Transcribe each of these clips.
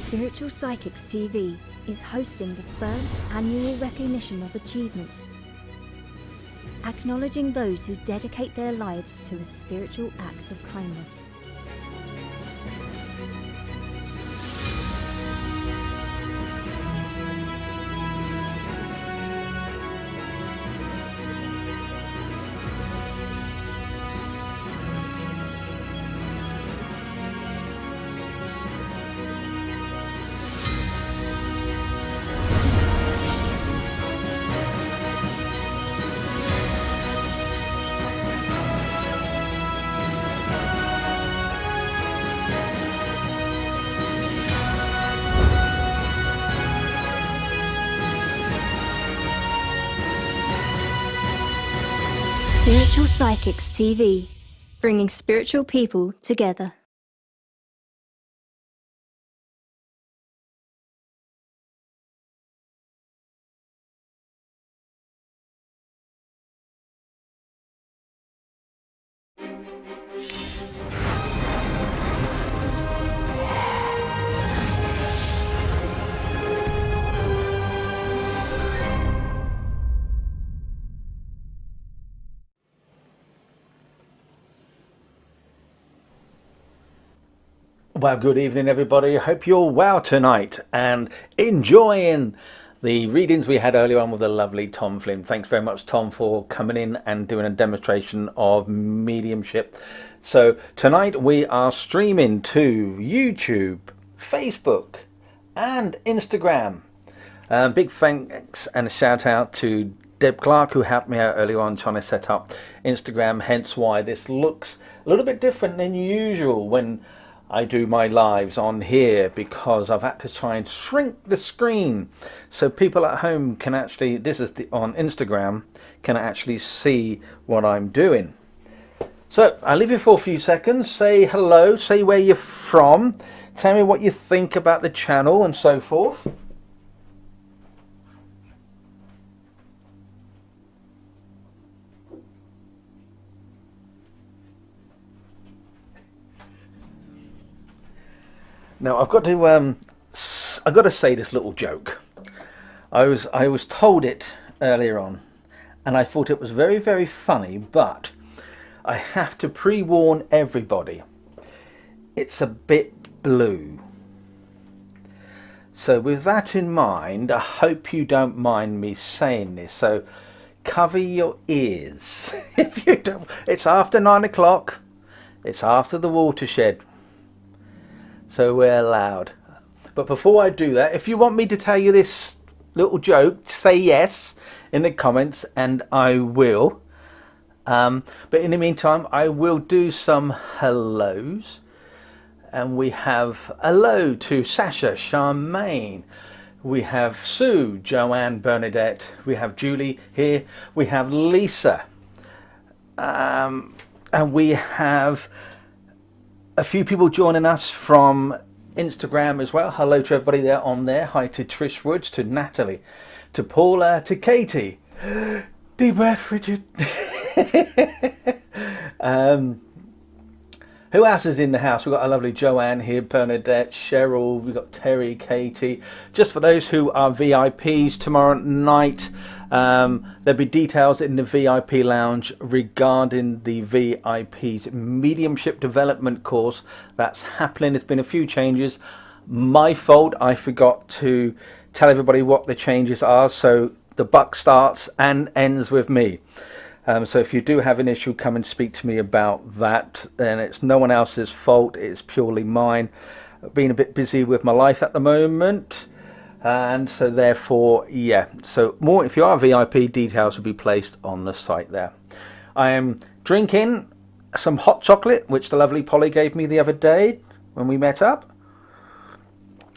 Spiritual Psychics TV is hosting the first annual recognition of achievements, acknowledging those who dedicate their lives to a spiritual act of kindness. Spiritual Psychics TV, bringing spiritual people together. Well, good evening, everybody. I hope you're well tonight and enjoying the readings we had earlier on with the lovely Tom Flynn. Thanks very much, Tom, for coming in and doing a demonstration of mediumship. So tonight we are streaming to YouTube, Facebook and Instagram. Big thanks and a shout out to Deb Clark, who helped me out earlier on trying to set up Instagram, hence why this looks a little bit different than usual when I do my lives on here, because I've had to try and shrink the screen so people at home can actually, on Instagram, can actually see what I'm doing. So I'll leave you for a few seconds, say hello, say where you're from, tell me what you think about the channel and so forth. Now I've got to say this little joke. I was told it earlier on, and I thought it was very, very funny. But I have to pre-warn everybody. It's a bit blue. So with that in mind, I hope you don't mind me saying this. So cover your ears if you don't. It's after 9 o'clock. It's after the watershed. So we're allowed. But before I do that, if you want me to tell you this little joke, say yes in the comments and I will. But in the meantime, I will do some hellos. And we have hello to Sasha, Charmaine. We have Sue, Joanne, Bernadette. We have Julie here. We have Lisa. And we have a few people joining us from Instagram as well. Hello to everybody there on there. Hi to Trish Woods, to Natalie, to Paula, to Katie. Deep breath, Richard. Who else is in the house? We've got a lovely Joanne here, Bernadette, Cheryl, we've got Terry, Katie. Just for those who are VIPs, tomorrow night there'll be details in the VIP lounge regarding the VIP's mediumship development course that's happening. There's been a few changes. My fault, I forgot to tell everybody what the changes are, so the buck starts and ends with me. So if you do have an issue, come and speak to me about that. Then it's no one else's fault, it's purely mine. I've been a bit busy with my life at the moment, and so therefore, yeah. So more, if you are VIP, details will be placed on the site there. I am drinking some hot chocolate, which the lovely Polly gave me the other day when we met up.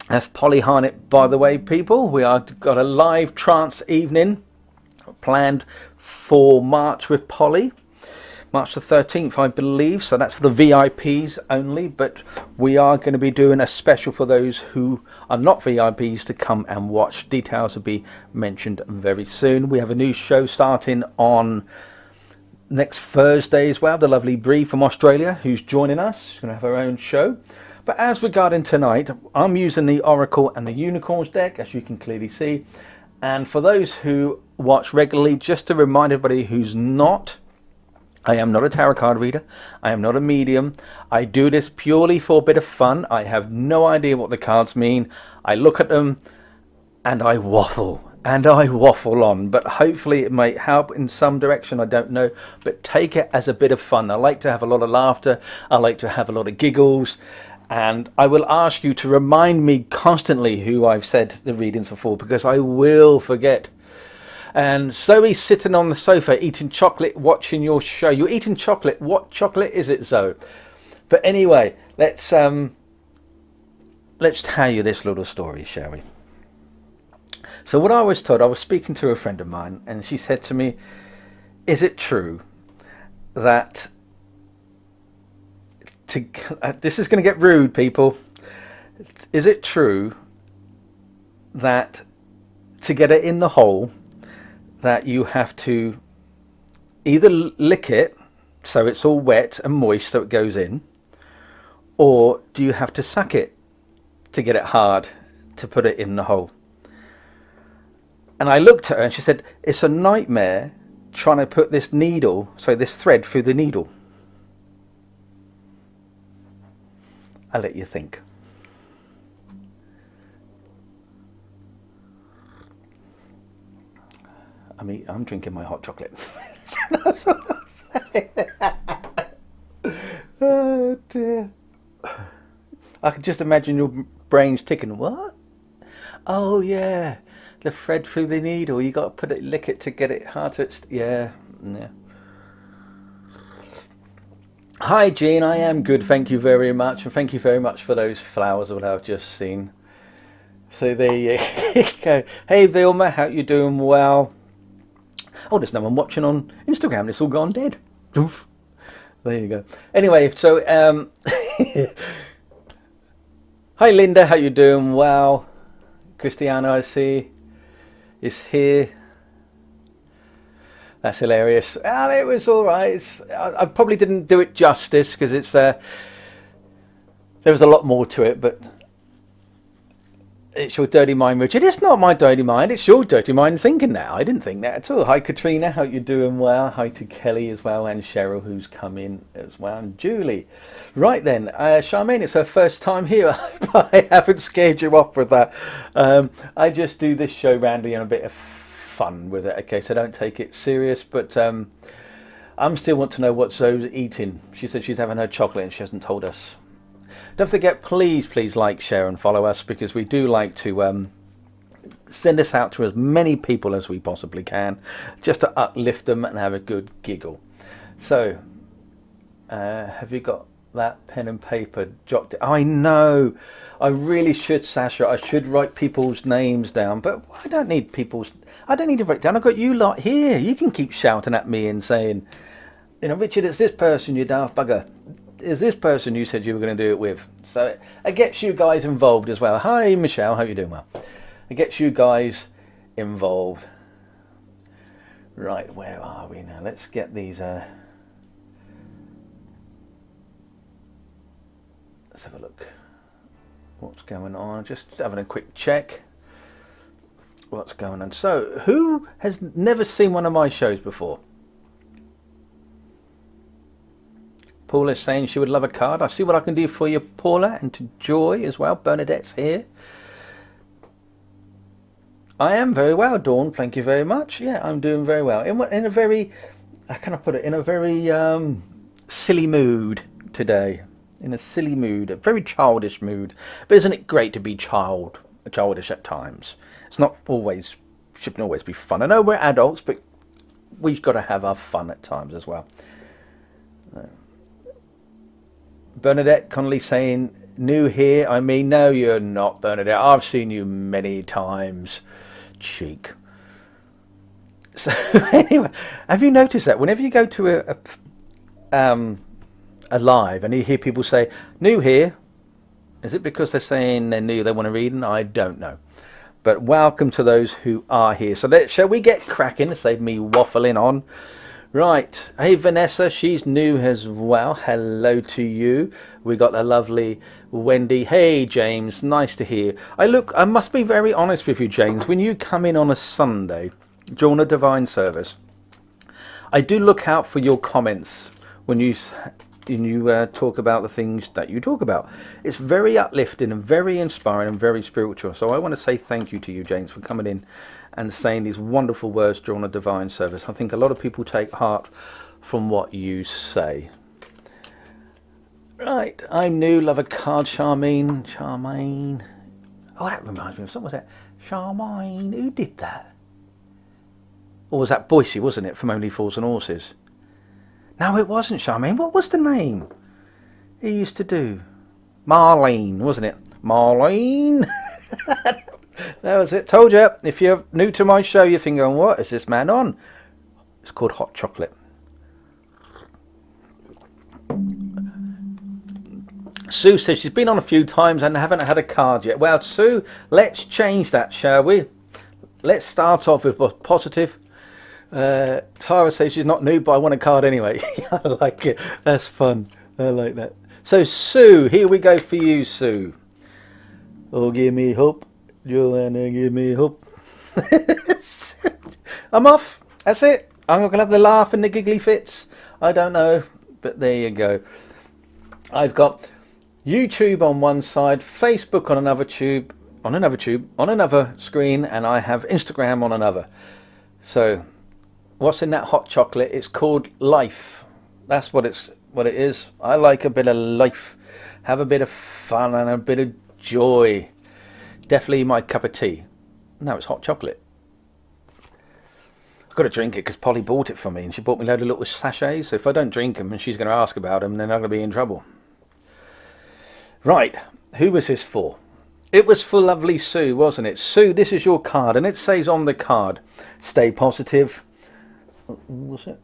That's Polly Harnett, by the way, people. We are got a live trance evening planned for March with Polly, March the 13th, I believe. So that's for the VIPs only, but we are going to be doing a special for those who are not VIPs to come and watch. Details will be mentioned very soon. We have a new show starting on next Thursday as well. The lovely Bree from Australia, who's joining us. She's going to have her own show. But as regarding tonight, I'm using the Oracle and the Unicorns deck, as you can clearly see. And for those who watch regularly, just to remind everybody who's not, I am not a tarot card reader. I am not a medium. I do this purely for a bit of fun. I have no idea what the cards mean. I look at them and I waffle. And I waffle on, but hopefully it might help in some direction, I don't know. But take it as a bit of fun. I like to have a lot of laughter. I like to have a lot of giggles. And I will ask you to remind me constantly who I've said the readings are for, because I will forget. And Zoe's sitting on the sofa eating chocolate, watching your show. You're eating chocolate. What chocolate is it, Zoe? But anyway, let's tell you this little story, shall we? So what I was told, I was speaking to a friend of mine, and she said to me, is it true that this is going to get rude, people. Is it true that to get it in the hole, that you have to either lick it so it's all wet and moist so it goes in, or do you have to suck it to get it hard to put it in the hole? And I looked at her and she said, it's a nightmare trying to put this this thread through the needle. I'll let you think. I'm drinking my hot chocolate. That's what I'm saying. Oh dear. I can just imagine your brain's ticking. What? Oh yeah. The thread through the needle. You got to lick it to get it hard to. Yeah. Hi, Jean. I am good. Thank you very much, and thank you very much for those flowers that I've just seen. So there you go. Hey, Vilma, how you doing? Well. Oh, there's no one watching on Instagram. It's all gone dead. Oof. There you go. Anyway, so hi, Linda. How you doing? Well. Cristiano, I see, is here. That's hilarious. It was all right. I probably didn't do it justice because there was a lot more to it, but it's your dirty mind, Richard. It's not my dirty mind. It's your dirty mind thinking now. I didn't think that at all. Hi, Katrina. How you doing? Well. Hi to Kelly as well, and Cheryl, who's come in as well, and Julie. Right then, Charmaine, it's her first time here. I haven't scared you off with that. I just do this show randomly and a bit of fun with it. Okay, so don't take it serious, but I'm still want to know what Zoe's eating. She said she's having her chocolate and she hasn't told us. Don't forget, please like, share and follow us, because we do like to send this out to as many people as we possibly can, just to uplift them and have a good giggle. So have you got that pen and paper? Jot it. I know I really should, Sasha. I should write people's names down, but I don't need to write it down. I've got you lot here. You can keep shouting at me and saying, Richard, it's this person, you daft bugger. Is this person you said you were going to do it with? So it gets you guys involved as well. Hi, Michelle. How are you doing? Well, it gets you guys involved. Right, where are we now? Let's get these. Let's have a look. What's going on? Just having a quick check. What's going on? So, who has never seen one of my shows before? Paula's saying she would love a card. I'll see what I can do for you, Paula, and to Joy as well. Bernadette's here. I am very well, Dawn. Thank you very much. Yeah, I'm doing very well. In a very, how can I put it? In a very silly mood today. In a silly mood, a very childish mood. But isn't it great to be childish at times? It's not always, shouldn't always be fun. I know we're adults, but we've got to have our fun at times as well. Bernadette Connolly saying, new here. I mean, no, you're not, Bernadette. I've seen you many times. Cheek. So anyway, have you noticed that whenever you go to a live and you hear people say, new here, is it because they're saying they're new, they want to read? And I don't know. But welcome to those who are here. So shall we get cracking? Save me waffling on. Right, hey Vanessa, she's new as well. Hello to you. We got the lovely Wendy. Hey James, nice to hear you. I must be very honest with you, James. When you come in on a Sunday during a divine service, I do look out for your comments when you talk about the things that you talk about. It's very uplifting and very inspiring and very spiritual. So I want to say thank you to you, James, for coming in and saying these wonderful words during a divine service. I think a lot of people take heart from what you say. Right, I'm new, love a card, Charmaine. Oh, that reminds me of someone. Was that Charmaine? Who did that? Or was that Boise, wasn't it, from Only Fools and Horses? No, it wasn't Charmaine. What was the name he used to do? Marlene, wasn't it? Marlene. That was it. Told you. If you're new to my show, you're thinking, what is this man on? It's called hot chocolate. Sue says she's been on a few times and haven't had a card yet. Well, Sue, let's change that, shall we? Let's start off with positive. Tara says she's not new, but I want a card anyway. I like it. That's fun. I like that. So, Sue, here we go for you, Sue. Oh, give me hope. Joanna, give me hope. I'm off. That's it. I'm not going to have the laugh and the giggly fits. I don't know. But there you go. I've got YouTube on one side, Facebook on another on another screen, and I have Instagram on another. So what's in that hot chocolate? It's called life. That's what it is. I like a bit of life. Have a bit of fun and a bit of joy. Definitely my cup of tea. No, it's hot chocolate. I've got to drink it because Polly bought it for me, and she bought me a load of little sachets. So if I don't drink them and she's going to ask about them, then I'm going to be in trouble. Right, who was this for? It was for lovely Sue, wasn't it? Sue, this is your card, and it says on the card, stay positive. What's it?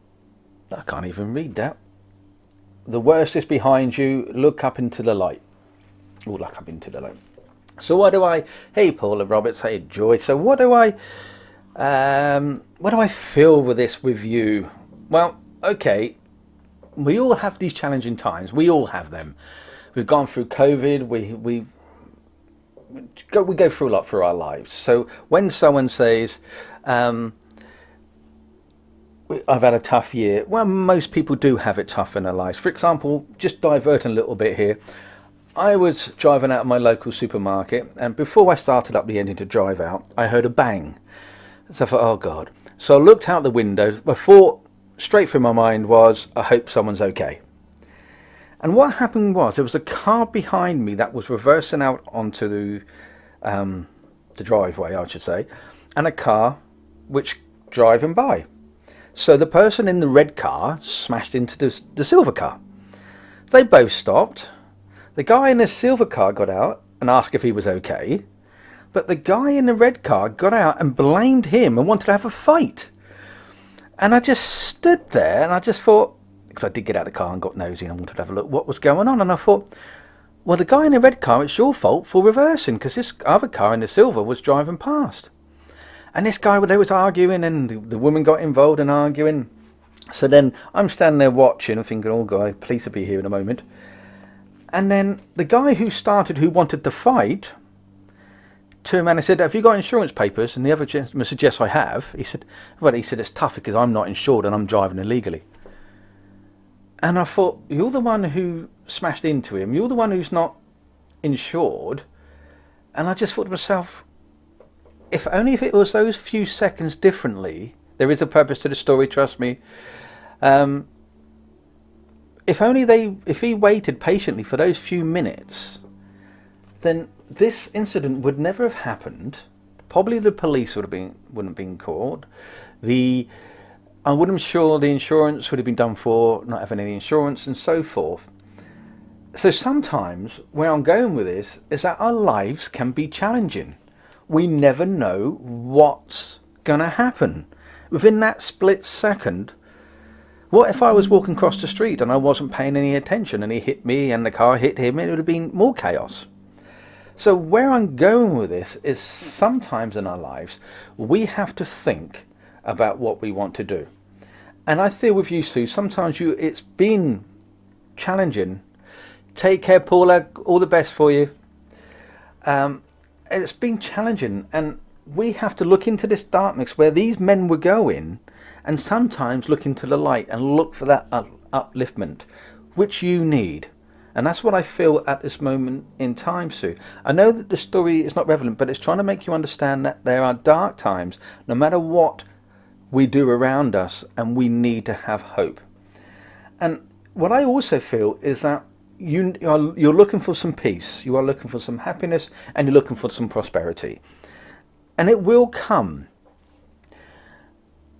I can't even read that. The worst is behind you. Look up into the light. Oh, look up into the light. So what do I? Hey, Paula Roberts. Hey, Joy. So what do I feel with this with you? Well, okay. We all have these challenging times. We all have them. We've gone through COVID. We go through a lot through our lives. So when someone says, I've had a tough year, well, most people do have it tough in their lives. For example, just diverting a little bit here, I was driving out of my local supermarket, and before I started up the engine to drive out, I heard a bang. So I thought, oh God. So I looked out the window. My thought straight through my mind was, I hope someone's okay. And what happened was, there was a car behind me that was reversing out onto the driveway, I should say, and a car which driving by. So the person in the red car smashed into the silver car. They both stopped. The guy in the silver car got out and asked if he was okay, but the guy in the red car got out and blamed him and wanted to have a fight. And I just stood there and I just thought, because I did get out of the car and got nosy and I wanted to have a look what was going on, and I thought, well, the guy in the red car, it's your fault for reversing, because this other car in the silver was driving past. And this guy, they was arguing, and the woman got involved in arguing. So then I'm standing there watching and thinking, oh God, police will be here in a moment. And then the guy who wanted to fight, turned around and said, have you got insurance papers? And the other gentleman said, yes, I have. He said, it's tough because I'm not insured and I'm driving illegally. And I thought, you're the one who smashed into him. You're the one who's not insured. And I just thought to myself, if it was those few seconds differently, there is a purpose to the story, trust me. If he waited patiently for those few minutes, then this incident would never have happened. Probably the police wouldn't have been called. I'm sure the insurance would have been done for not having any insurance and so forth. So sometimes where I'm going with this is that our lives can be challenging. We never know what's going to happen. Within that split second, what if I was walking across the street and I wasn't paying any attention and he hit me and the car hit him? It would have been more chaos. So where I'm going with this is sometimes in our lives we have to think about what we want to do. And I feel with you, Sue, sometimes it's been challenging. Take care, Paula. All the best for you. It's been challenging, and we have to look into this darkness where these men were going, and sometimes look into the light and look for that upliftment, which you need. And that's what I feel at this moment in time, Sue. I know that the story is not relevant, but it's trying to make you understand that there are dark times, no matter what we do around us, and we need to have hope. And what I also feel is that you're looking for some peace, you are looking for some happiness, and you're looking for some prosperity. And it will come.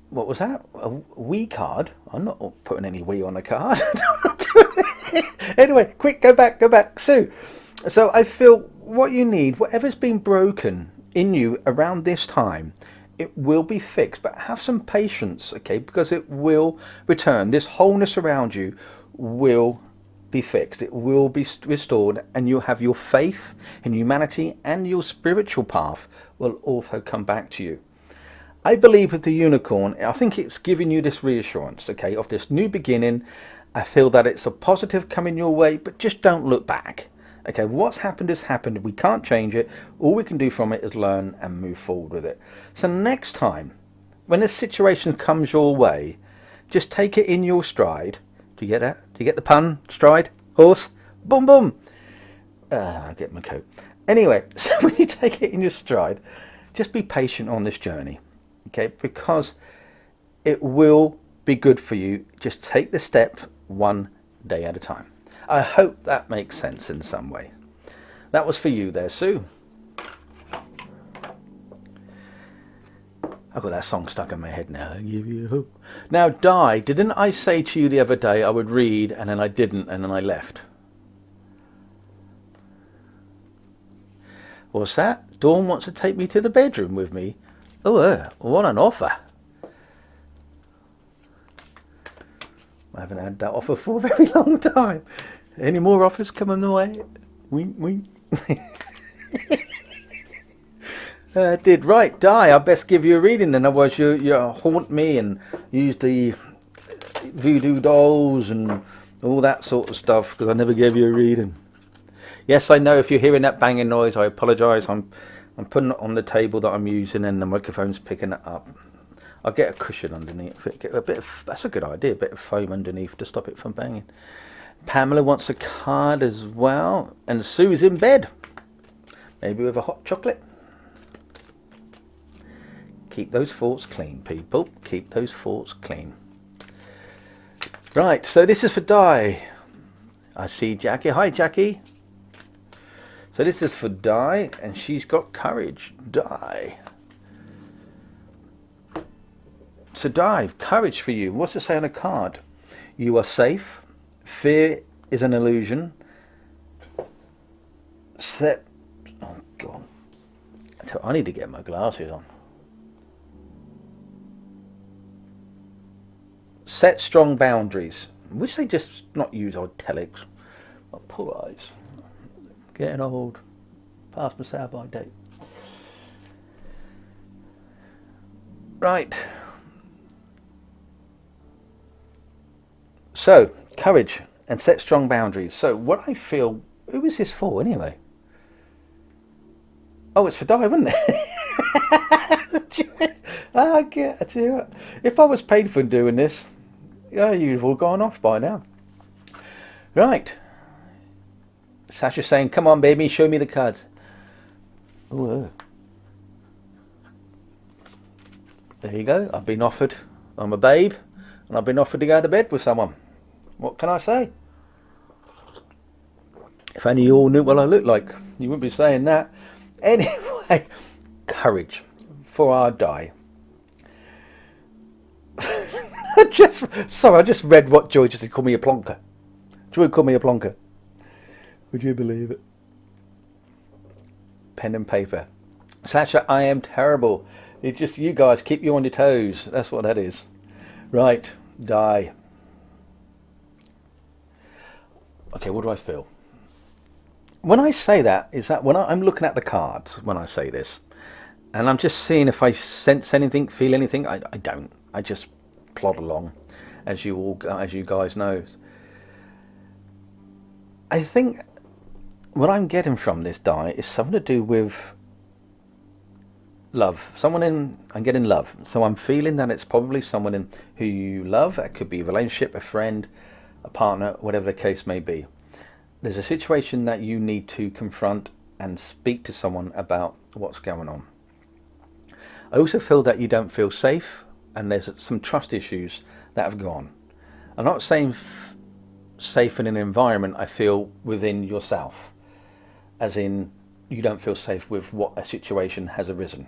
What was that? A we card? I'm not putting any we on a card. Anyway, quick, go back, Sue. So I feel what you need, whatever's been broken in you around this time, it will be fixed, but have some patience, okay, because it will return. This wholeness around you will be fixed, it will be restored, and you'll have your faith in humanity, and your spiritual path will also come back to you. I believe with the unicorn, I think it's giving you this reassurance, okay, of this new beginning. I feel that it's a positive coming your way, but just don't look back. Okay, what's happened has happened. We can't change it. All we can do from it is learn and move forward with it. So next time, when a situation comes your way, just take it in your stride. Do you get that? Do you get the pun? Stride? Horse? Boom, boom. I'll get my coat. Anyway, so when you take it in your stride, just be patient on this journey. Okay, because it will be good for you. Just take the step one day at a time. I hope that makes sense in some way. That was for you there, Sue. I've got that song stuck in my head now. I give you hope. Now, Di, didn't I say to you the other day I would read, and then I didn't, and then I left? What's that? Dawn wants to take me to the bedroom with me. Oh, what an offer. I haven't had that offer for a very long time. Any more offers coming the way? Wink, wink. I did. Right, Di, I best give you a reading then, otherwise you haunt me and use the voodoo dolls and all that sort of stuff, because I never gave you a reading. Yes, I know if you're hearing that banging noise, I apologise. I'm putting it on the table that I'm using, and the microphone's picking it up. I'll get a cushion underneath. Get a bit of, that's a good idea, a bit of foam underneath to stop it from banging. Pamela wants a card as well, and Sue's in bed, maybe with a hot chocolate. Keep those thoughts clean, people. Keep those thoughts clean. Right, so this is for Di. I see Jackie. Hi, Jackie. So this is for Di, and she's got courage. Di. So Di, courage for you. What's it say on a card? You are safe. Fear is an illusion. Oh God. I need to get my glasses on. Set strong boundaries. I wish they just not use italics. My poor eyes. Getting old. Past my sell by date. Right. So, courage and set strong boundaries. So, what I feel, who is this for anyway? Oh, it's for Di, wasn't it? I tell you what, if I was paid for doing this, yeah, you'd have all gone off by now. Right. Sasha's saying, come on, baby, show me the cards. Ooh. There you go. I've been offered. I'm a babe, and I've been offered to go to bed with someone. What can I say? If only you all knew what I look like, you wouldn't be saying that. Anyway, courage for our Di. I just read what Joy just did. Call me a plonker. Joy called me a plonker. Would you believe it? Pen and paper. Sasha, I am terrible. It's just you guys keep you on your toes. That's what that is. Right, Di. Okay, what do I feel? When I say that, is that when I'm looking at the cards when I say this, and I'm just seeing if I sense anything, feel anything. I don't. I just plod along, as you guys know. I think what I'm getting from this die is something to do with love. I'm getting love. So I'm feeling that it's probably someone who you love. It could be a relationship, a friend, a partner, whatever the case may be. There's a situation that you need to confront and speak to someone about what's going on. I also feel that you don't feel safe, and there's some trust issues that have gone. I'm not saying safe in an environment. I feel within yourself, as in you don't feel safe with what a situation has arisen.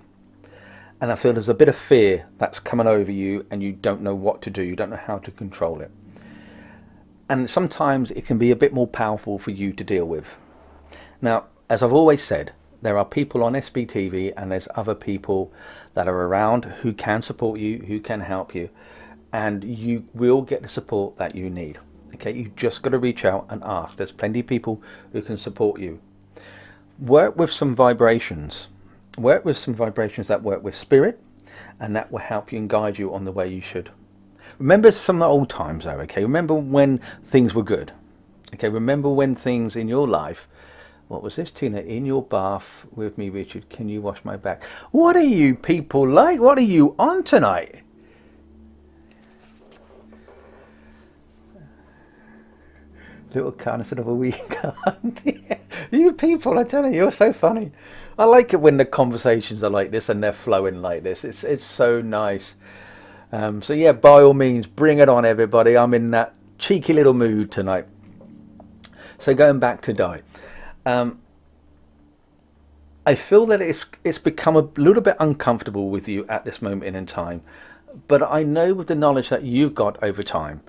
And I feel there's a bit of fear that's coming over you, and you don't know what to do. You don't know how to control it. And sometimes it can be a bit more powerful for you to deal with. Now, as I've always said, there are people on SBTV and there's other people that are around who can support you, who can help you, and you will get the support that you need. Okay, you just got to reach out and ask. There's plenty of people who can support you. Work with some vibrations. Work with some vibrations that work with spirit, and that will help you and guide you on the way you should. Remember some of the old times though, okay? Remember when things were good. Okay, remember when things in your life, what was this, Tina? In your bath with me, Richard, can you wash my back? What are you people like? What are you on tonight? Little card instead of a wee card. You people, I tell you, you're so funny. I like it when the conversations are like this and they're flowing like this. It's so nice. So yeah, by all means, bring it on, everybody. I'm in that cheeky little mood tonight. So going back to Di, I feel that it's become a little bit uncomfortable with you at this moment in time, but I know with the knowledge that you've got over time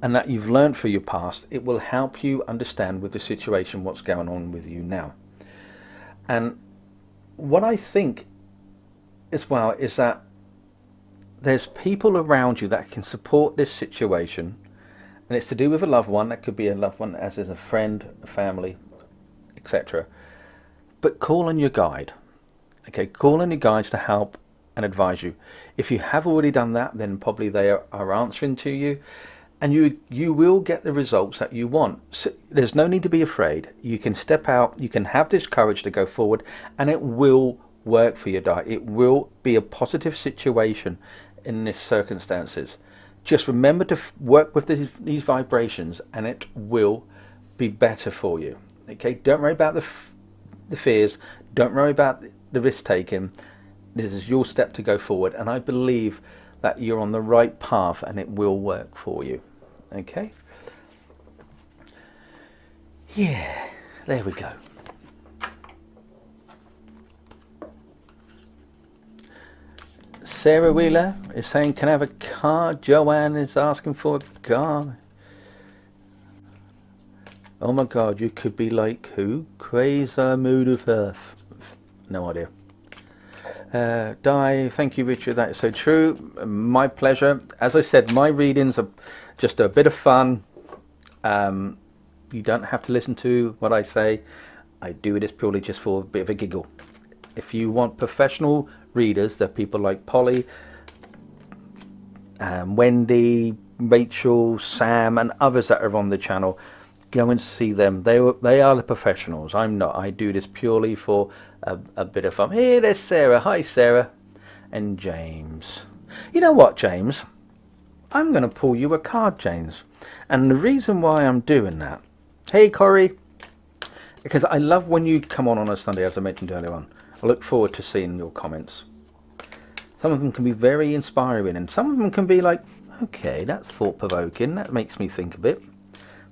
and that you've learned through your past, it will help you understand with the situation what's going on with you now. And what I think as well is that there's people around you that can support this situation, and it's to do with a loved one. That could be a loved one as is a friend, a family, etc. But call on your guide. Okay, call on your guides to help and advise you. If you have already done that, then probably they are answering to you, and you will get the results that you want. So there's no need to be afraid. You can step out, you can have this courage to go forward, and it will work for your diet. It will be a positive situation in these circumstances. Just remember to work with these vibrations, and it will be better for you. Okay, don't worry about the fears, don't worry about the risk taking. This is your step to go forward, and I believe that you're on the right path and it will work for you. Okay, yeah, there we go. Sarah Wheeler is saying, can I have a card? Joanne is asking for a card. Oh my God, you could be like who? Crazy Mood of Earth. No idea. Di, thank you, Richard. That is so true. My pleasure. As I said, my readings are just a bit of fun. You don't have to listen to what I say. I do this purely just for a bit of a giggle. If you want professional readers, there are people like Polly, Wendy, Rachel, Sam, and others that are on the channel. Go and see them. They are the professionals. I'm not. I do this purely for a bit of fun. Here, there's Sarah. Hi, Sarah. And James. You know what, James? I'm going to pull you a card, James. And the reason why I'm doing that, hey, Corey, because I love when you come on a Sunday, as I mentioned earlier on. I look forward to seeing your comments. Some of them can be very inspiring, and some of them can be like, okay, that's thought-provoking. That makes me think a bit.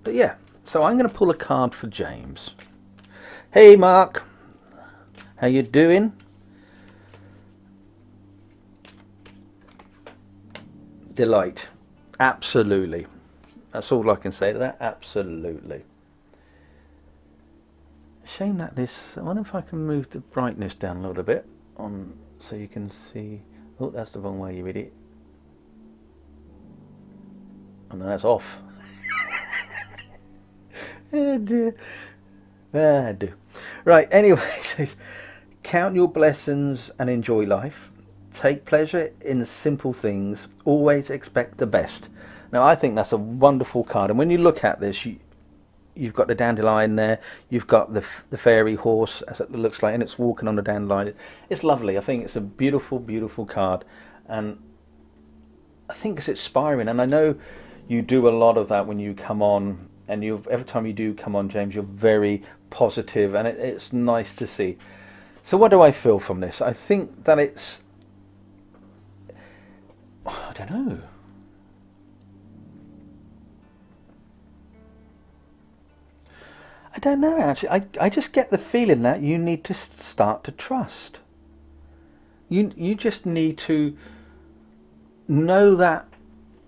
But yeah. So I'm going to pull a card for James. Hey Mark, how you doing? Delight. Absolutely. That's all I can say to that. Absolutely. Shame that this, I wonder if I can move the brightness down a little bit on so you can see. Oh, that's the wrong way, you idiot. Oh no, that's off. Oh dear. Ah, do. Right, anyway, so count your blessings and enjoy life. Take pleasure in the simple things. Always expect the best. Now, I think that's a wonderful card. And when you look at this, you've got the dandelion there. You've got the fairy horse, as it looks like, and it's walking on the dandelion. It's lovely. I think it's a beautiful, beautiful card. And I think it's inspiring. And I know you do a lot of that when you come on. And every time you do come on, James, you're very positive. And it's nice to see. So what do I feel from this? I think that it's... I don't know. I don't know, actually. I just get the feeling that you need to start to trust. You just need to know that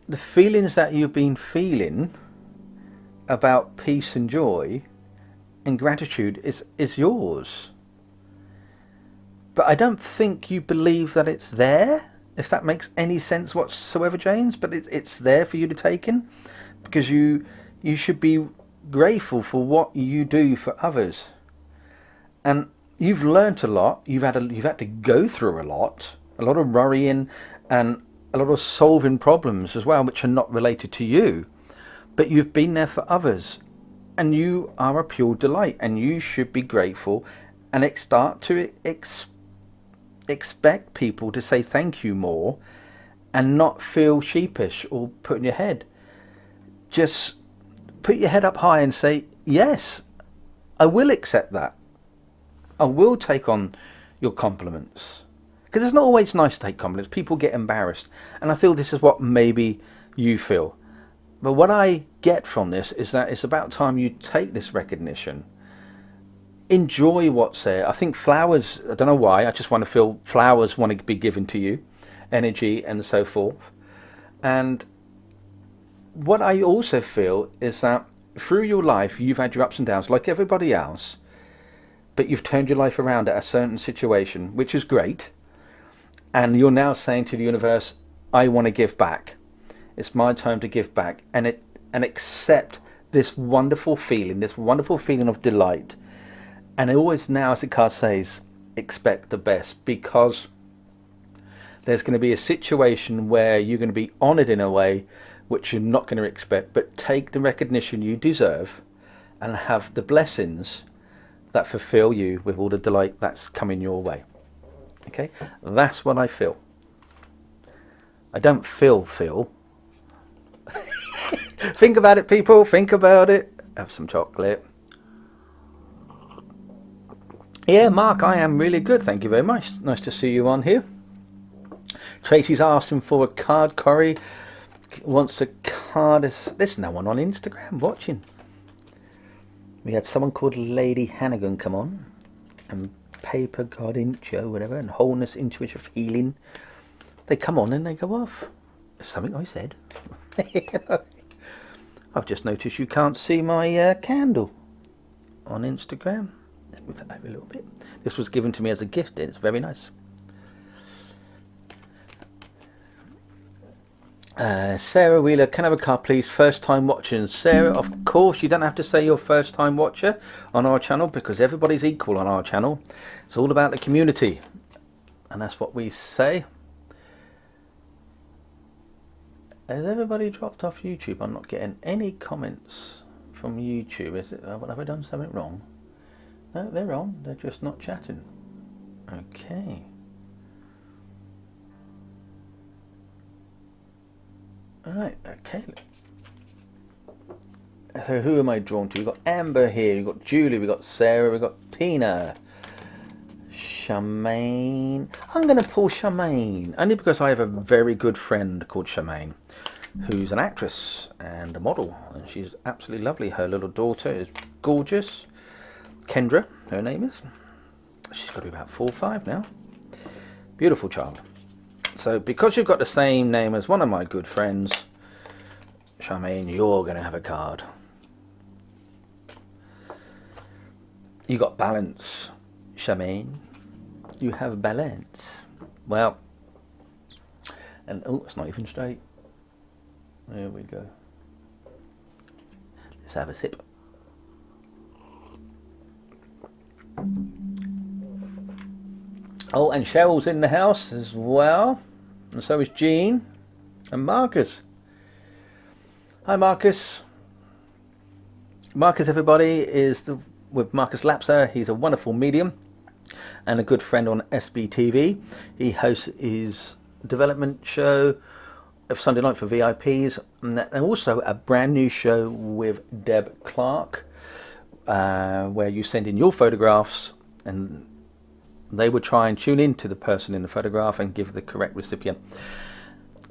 the feelings that you've been feeling about peace and joy and gratitude is yours. But I don't think you believe that it's there, if that makes any sense whatsoever, James. But it's there for you to take in, because you should be grateful for what you do for others. And you've learnt a lot. You've had to go through a lot of worrying and a lot of solving problems as well, which are not related to you. But you've been there for others, and you are a pure delight, and you should be grateful and start to expect people to say thank you more, and not feel sheepish or put in your head. Just put your head up high and say, yes, I will accept that. I will take on your compliments. Because it's not always nice to take compliments. People get embarrassed. And I feel this is what maybe you feel. But what I get from this is that it's about time you take this recognition. Enjoy what's there. I think flowers, I don't know why, I just want to feel flowers want to be given to you, energy and so forth. And what I also feel is that through your life you've had your ups and downs like everybody else, but you've turned your life around at a certain situation, which is great. And you're now saying to the universe, I want to give back. It's my time to give back, and accept this wonderful feeling of delight. And always now, as the card says, expect the best, because there's going to be a situation where you're going to be honoured in a way which you're not going to expect, but take the recognition you deserve and have the blessings that fulfill you with all the delight that's coming your way. Okay, that's what I feel. I don't feel. Think about it, people. Think about it. Have some chocolate. Yeah, Mark, I am really good. Thank you very much. Nice to see you on here. Tracy's asking for a card. Corey wants a card. There's no one on Instagram watching. We had someone called Lady Hannigan come on, and Paper God Incho, whatever, and Wholeness Intuitive Healing. They come on and they go off. There's something I said. I've just noticed you can't see my candle on Instagram. Let's move that over a little bit. This was given to me as a gift. It's very nice. Sarah Wheeler, can I have a card please? First time watching. Sarah, of course, you don't have to say you're first time watcher on our channel, because everybody's equal on our channel. It's all about the community, and that's what we say. Has everybody dropped off YouTube? I'm not getting any comments from YouTube. Is it? Have I done something wrong? No, they're on. They're just not chatting. Okay. Alright, okay. So who am I drawn to? We've got Amber here, we've got Julie, we've got Sarah, we've got Tina. Charmaine. I'm going to pull Charmaine, only because I have a very good friend called Charmaine, who's an actress and a model, and she's absolutely lovely. Her little daughter is gorgeous. Kendra, her name is. She's got to be about 4 or 5 now. Beautiful child. So because you've got the same name as one of my good friends, Charmaine, you're going to have a card. You got balance, Charmaine. You have balance. Well, and oh, it's not even straight. There we go. Let's have a sip. Oh, and Cheryl's in the house as well. And so is Jean and Marcus. Hi, Marcus. Marcus, everybody, is with Marcus Lapser. He's a wonderful medium and a good friend on SBTV. He hosts his development show of Sunday night for VIPs, and also a brand new show with Deb Clark, where you send in your photographs and they would try and tune in to the person in the photograph and give the correct recipient.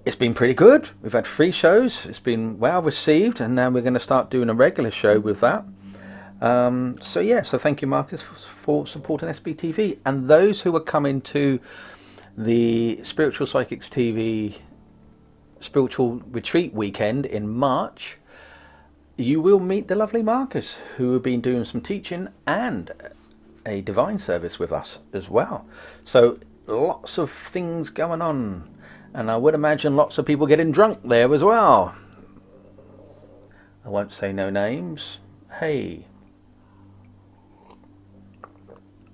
It's been pretty good. We've had 3 shows. It's been well received, and now we're going to start doing a regular show with that. So thank you, Marcus, for supporting SBTV. And those who are coming to the Spiritual Psychics TV Spiritual Retreat weekend in March, you will meet the lovely Marcus, who have been doing some teaching and a divine service with us as well. So lots of things going on, and I would imagine lots of people getting drunk there as well. I won't say no names. Hey.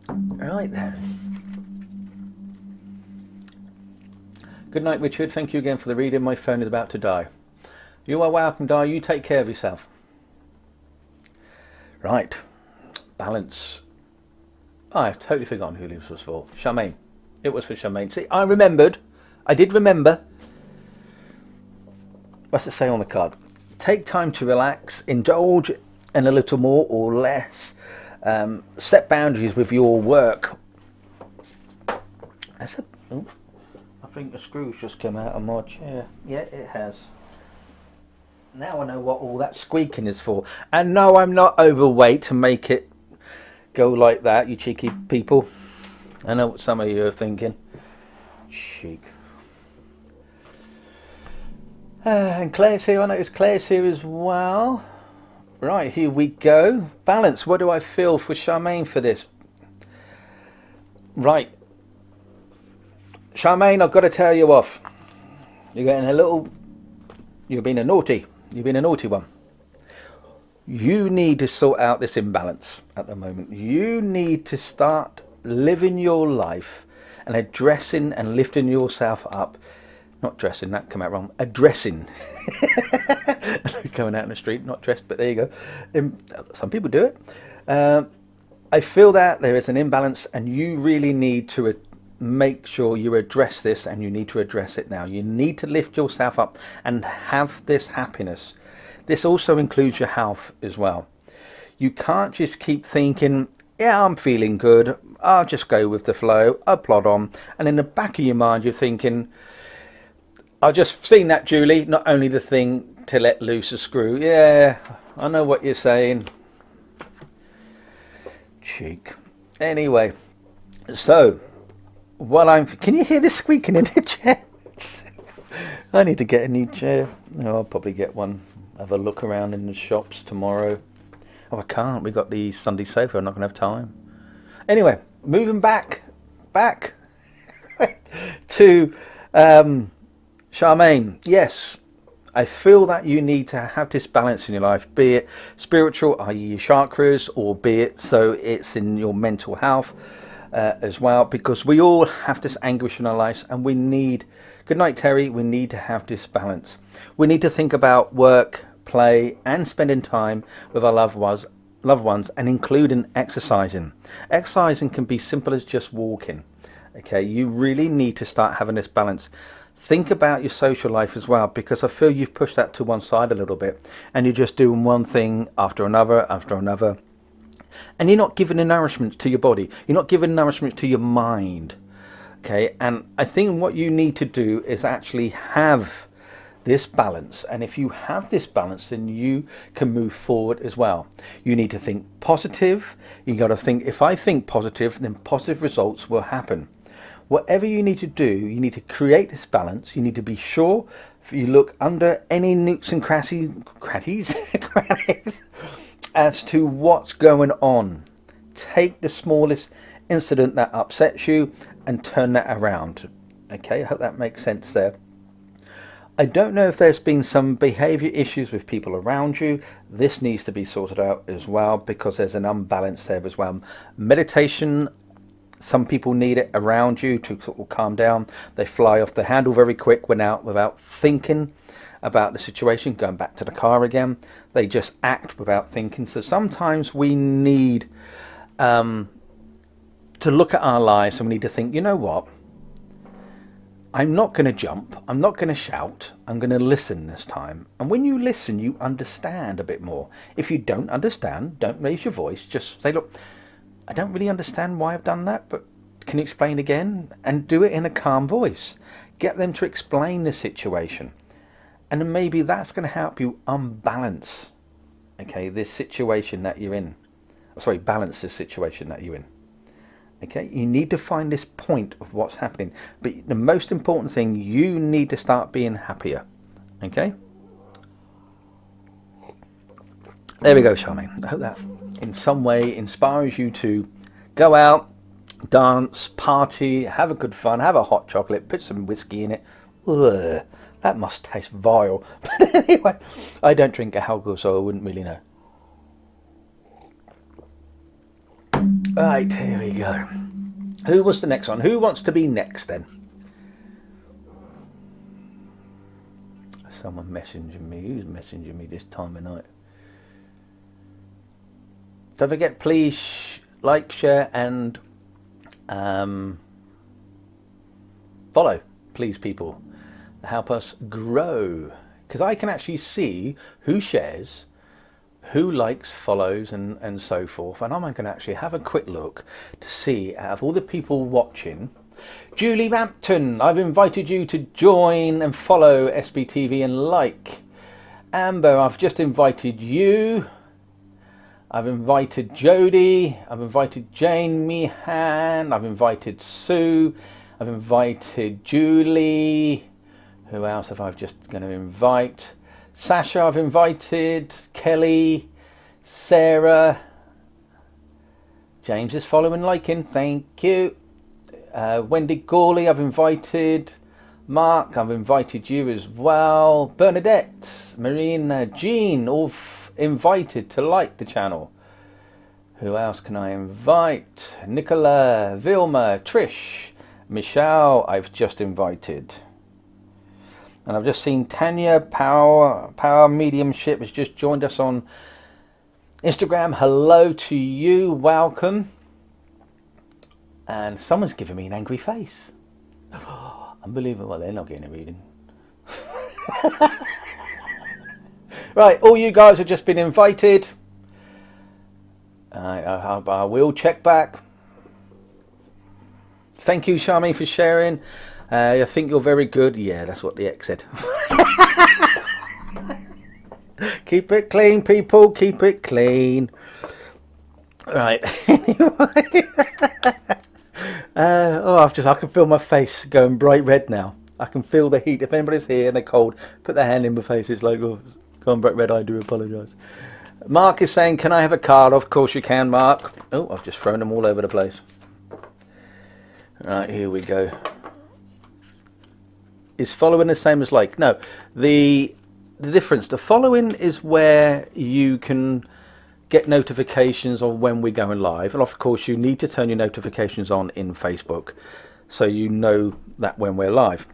Right then. Good night, Richard. Thank you again for the reading. My phone is about to die. You are welcome, Di. You take care of yourself. Right. Balance. Oh, I've totally forgotten who this was for. Charmaine. It was for Charmaine. See, I remembered. I did remember. What's it say on the card? Take time to relax, indulge in a little more or less. Set boundaries with your work. I think the screws just came out of my chair. Yeah, it has. Now I know what all that squeaking is for. And no, I'm not overweight to make it go like that, you cheeky people. I know what some of you are thinking. Cheek. And Claire's here. I notice Claire's here as well. Right, here we go. Balance. What do I feel for Charmaine for this? Right. Charmaine, I've got to tell you off. You're getting a little... You've been a naughty one. You need to sort out this imbalance at the moment. You need to start living your life and addressing and lifting yourself up. Not dressing, that came out wrong. Addressing. Going out in the street, not dressed, but there you go. Some people do it. I feel that there is an imbalance, and you really need to make sure you address this, and you need to address it now. You need to lift yourself up and have this happiness. This also includes your health as well. You can't just keep thinking, yeah, I'm feeling good, I'll just go with the flow, I'll plod on, and in the back of your mind you're thinking, I've just seen that, Julie, not only the thing to let loose a screw. Yeah, I know what you're saying. Cheek. Anyway, so can you hear this squeaking in the chair? I need to get a new chair. Oh, I'll probably get one. Have a look around in the shops tomorrow. Oh, I can't. We got the Sunday sofa. I'm not going to have time. Anyway, moving back to Charmaine. Yes, I feel that you need to have this balance in your life, be it spiritual, i.e. your chakras, or be it so it's in your mental health as well, because we all have this anguish in our lives, and we need, good night Terry, we need to have this balance. We need to think about work, play, and spending time with our loved ones, and including exercising. Exercising can be simple as just walking. Okay, you really need to start having this balance. Think about your social life as well, because I feel you've pushed that to one side a little bit, and you're just doing one thing after another, and you're not giving the nourishment to your body. You're not giving nourishment to your mind. Okay, and I think what you need to do is actually have this balance, and if you have this balance, then you can move forward as well. You need to think positive. You got to think, if I think positive, then positive results will happen. Whatever you need to do, you need to create this balance. You need to be sure you look under any nooks and crannies as to what's going on. Take the smallest incident that upsets you and turn that around. Okay, I hope that makes sense there. I don't know if there's been some behavior issues with people around you. This needs to be sorted out as well, because there's an unbalance there as well. Meditation Some people need it around you to sort of calm down. They fly off the handle very quick without thinking about the situation, going back to the car again. They just act without thinking. So sometimes we need to look at our lives and we need to think, you know what? I'm not going to jump. I'm not going to shout. I'm going to listen this time. And when you listen, you understand a bit more. If you don't understand, don't raise your voice. Just say, look, I don't really understand why I've done that, but can you explain again? And do it in a calm voice. Get them to explain the situation. And then maybe that's going to help you unbalance, okay, this situation that you're in. Sorry, balance this situation that you're in. Okay, you need to find this point of what's happening. But the most important thing, you need to start being happier. Okay? There we go, Charmaine. I hope that in some way inspires you to go out, dance, party, have a good fun, have a hot chocolate, put some whiskey in it. Ugh, that must taste vile. But anyway, I don't drink alcohol, so I wouldn't really know. Right, here we go. Who was the next one? Who wants to be next then? Someone messaging me. Who's messaging me this time of night? Don't forget, please like, share and follow, please, people. Help us grow, because I can actually see who shares, who likes, follows and so forth, and I'm going to actually have a quick look to see, out of all the people watching, Julie Rampton, I've invited you to join and follow SBTV and like. Amber, I've just invited you. I've invited Jody, I've invited Jane Meehan, I've invited Sue, I've invited Julie. Who else have I just going to invite? Sasha, I've invited. Kelly, Sarah. James is following, liking, thank you. Wendy Gawley, I've invited. Mark, I've invited you as well. Bernadette, Marina, Jean, all invited to like the channel. Who else can I invite? Nicola, Vilma, Trish, Michelle, I've just invited. And I've just seen Tanya Power Mediumship has just joined us on Instagram. Hello to you, welcome. And someone's giving me an angry face. Unbelievable, they're not getting a reading. Right, all you guys have just been invited. I will check back. Thank you, Charmaine, for sharing. I think you're very good. Yeah, that's what the ex said. Keep it clean, people. Keep it clean. Right. Anyway. I can feel my face going bright red now. I can feel the heat. If anybody's here and they're cold, put their hand in my face. It's like, oh, gone bright red. I do apologise. Mark is saying, can I have a card? Of course you can, Mark. Oh, I've just thrown them all over the place. Right, here we go. Is following the same as like? No, the difference, the following is where you can get notifications of when we're going live, and of course you need to turn your notifications on in Facebook so you know that when we're live.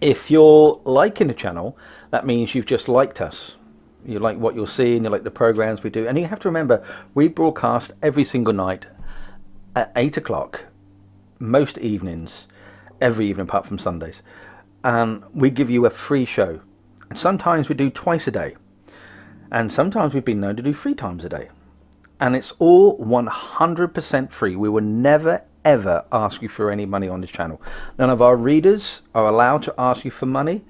If you're liking the channel, that means you've just liked us. You like what you're seeing, you like the programs we do, and you have to remember we broadcast every single night at 8 o'clock, most evenings, every evening apart from Sundays. And we give you a free show. And sometimes we do twice a day. And sometimes we've been known to do 3 times a day. And it's all 100% free. We will never, ever ask you for any money on this channel. None of our readers are allowed to ask you for money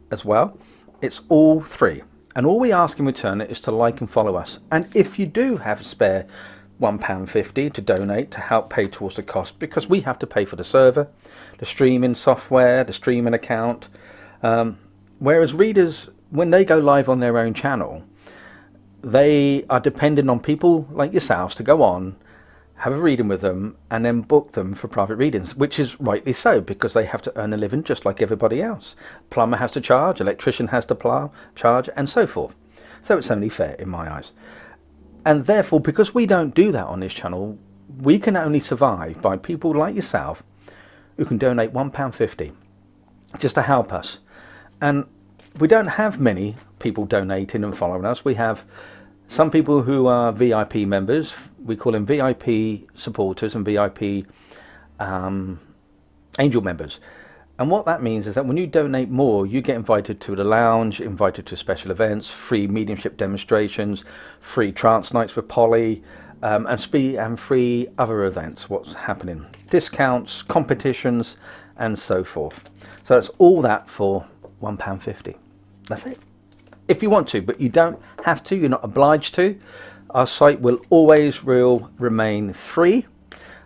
as well. It's all free. And all we ask in return is to like and follow us. And if you do have a spare £1.50 to donate to help pay towards the cost, because we have to pay for the server, the streaming software, the streaming account, whereas readers, when they go live on their own channel, they are dependent on people like yourselves to go on, have a reading with them, and then book them for private readings, which is rightly so, because they have to earn a living just like everybody else. Plumber has to charge, electrician has to charge, and so forth. So it's only fair in my eyes. And therefore, because we don't do that on this channel, we can only survive by people like yourself who can donate £1.50 just to help us. And we don't have many people donating and following us. We have some people who are VIP members. We call them VIP supporters and VIP angel members. And what that means is that when you donate more, you get invited to the lounge, invited to special events, free mediumship demonstrations, free trance nights with Polly, and free other events, what's happening, discounts, competitions, and so forth. So that's all that for £1.50. That's it. If you want to, but you don't have to, you're not obliged to. Our site will always remain free,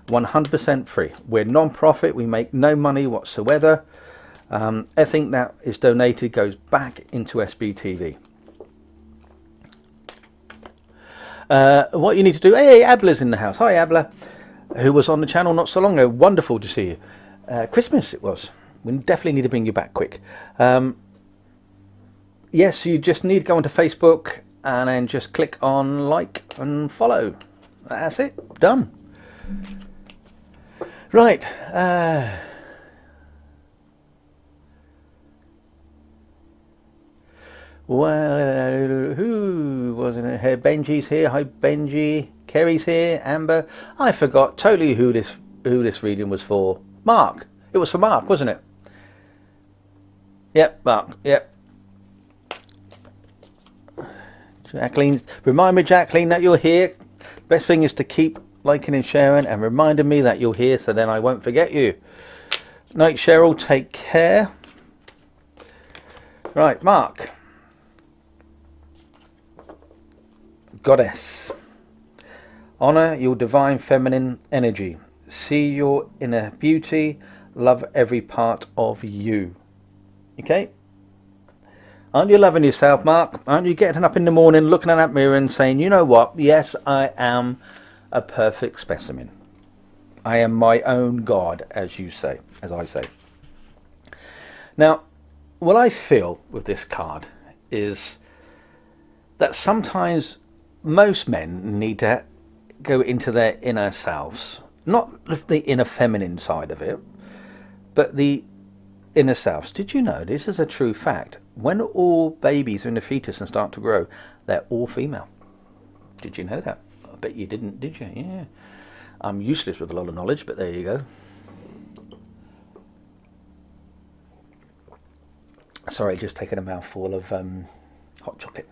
100% free. We're non-profit, we make no money whatsoever. Everything that is donated goes back into SBTV. What you need to do, hey, Abla's in the house. Hi, Abla, who was on the channel not so long ago. Wonderful to see you. Christmas it was. We definitely need to bring you back quick. Yes, you just need to go onto Facebook and then just click on like and follow. That's it. Done. Right. Well, who was in it here? Benji's here. Hi, Benji. Kerry's here. Amber. I forgot totally who this reading was for. Mark. It was for Mark, wasn't it? Yep, Mark. Yep. Jacqueline. Remind me, Jacqueline, that you're here. Best thing is to keep liking and sharing and reminding me that you're here, so then I won't forget you. Night, Cheryl. Take care. Right, Mark. Goddess. Honor your divine feminine energy. See your inner beauty. Love every part of you. Okay? Aren't you loving yourself, Mark? Aren't you getting up in the morning, looking at that mirror and saying, you know what? Yes, I am a perfect specimen. I am my own God, as you say, as I say. Now, what I feel with this card is that sometimes most men need to go into their inner selves. Not the inner feminine side of it, but the inner selves. Did you know this is a true fact? When all babies are in the fetus and start to grow, they're all female. Did you know that? I bet you didn't, did you? Yeah. I'm useless with a lot of knowledge, but there you go. Sorry, just taking a mouthful of hot chocolate.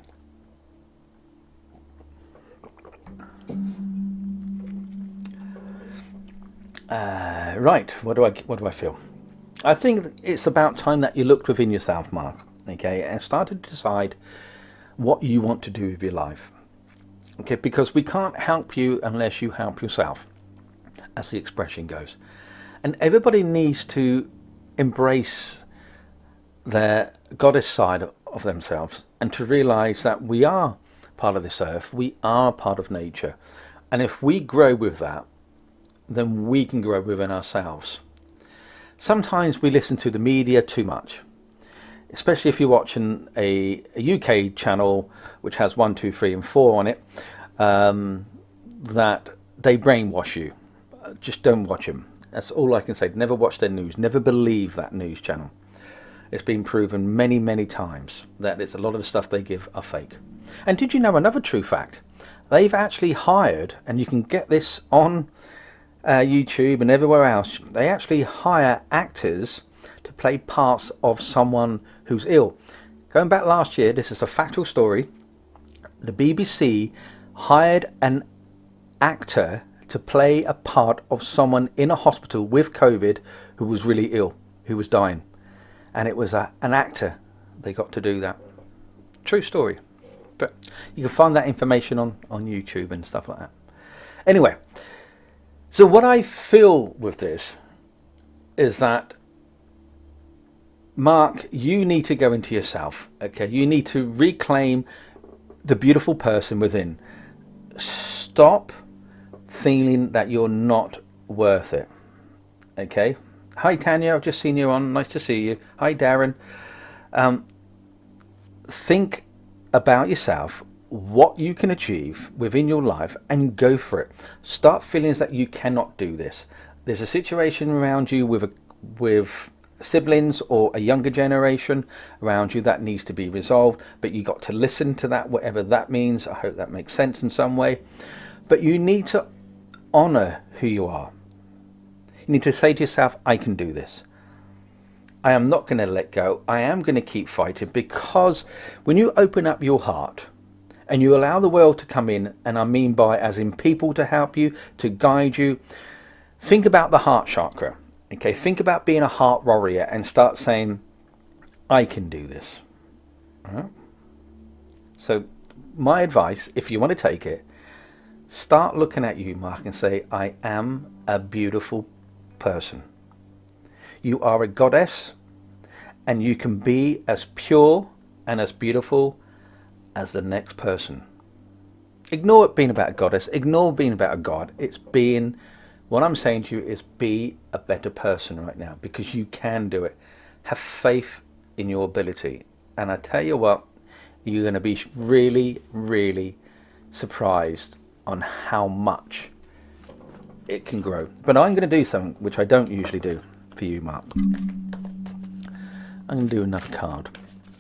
Right, what do I feel? I think it's about time that you looked within yourself, Mark, okay, and started to decide what you want to do with your life, okay, because we can't help you unless you help yourself, as the expression goes. And everybody needs to embrace their goddess side of themselves and to realize that we are part of this earth, we are part of nature, and if we grow with that, then we can grow within ourselves. Sometimes we listen to the media too much, especially if you're watching a UK channel which has 1, 2, 3 and 4 on it, that they brainwash you. Just don't watch them. That's all I can say. Never watch their news. Never believe that news channel. It's been proven many, many times that it's a lot of the stuff they give are fake. And did you know another true fact? They've actually hired, and you can get this on YouTube and everywhere else, they actually hire actors to play parts of someone who's ill. Going back last year, this is a factual story, the BBC hired an actor to play a part of someone in a hospital with COVID who was really ill, who was dying, and it was an actor. They got to do that. True story, but you can find that information on YouTube and stuff like that. Anyway, so what I feel with this is that, Mark, you need to go into yourself, okay? You need to reclaim the beautiful person within. Stop feeling that you're not worth it, okay? Hi, Tanya, I've just seen you on. Nice to see you. Hi, Darren. Think about yourself. what you can achieve within your life and go for it. Start feeling that you cannot do this. There's a situation around you with siblings or a younger generation around you that needs to be resolved, but you got to listen to that, whatever that means. I hope that makes sense in some way. But you need to honor who you are. You need to say to yourself, I can do this. I am not going to let go. I am going to keep fighting, because when you open up your heart and you allow the world to come in, and I mean by as in people to help you, to guide you, think about the heart chakra. Okay, think about being a heart warrior and start saying, I can do this. All right? So my advice, if you want to take it, start looking at you, Mark, and say, I am a beautiful person. You are a goddess, and you can be as pure and as beautiful as the next person. Ignore it being about a goddess. Ignore being about a god. It's being, what I'm saying to you is, be a better person right now, because you can do it. Have faith in your ability. And I tell you what, you're going to be really, really surprised on how much it can grow. But I'm going to do something which I don't usually do for you, Mark. I'm going to do another card,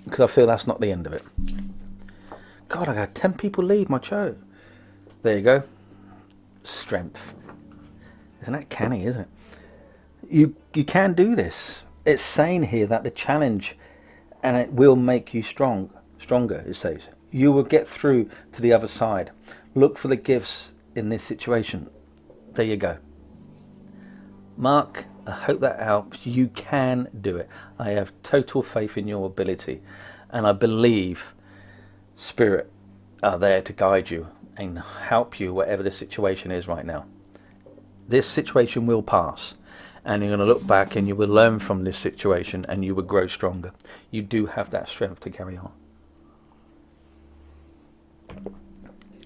because I feel that's not the end of it. God, I got 10 people leave my show. There you go. Strength. Isn't that canny, isn't it? You can do this. It's saying here that the challenge, and it will make you stronger, it says. You will get through to the other side. Look for the gifts in this situation. There you go. Mark, I hope that helps. You can do it. I have total faith in your ability, and I believe Spirit are there to guide you and help you whatever the situation is right now. This situation will pass, and you're going to look back and you will learn from this situation, and you will grow stronger. You do have that strength to carry on.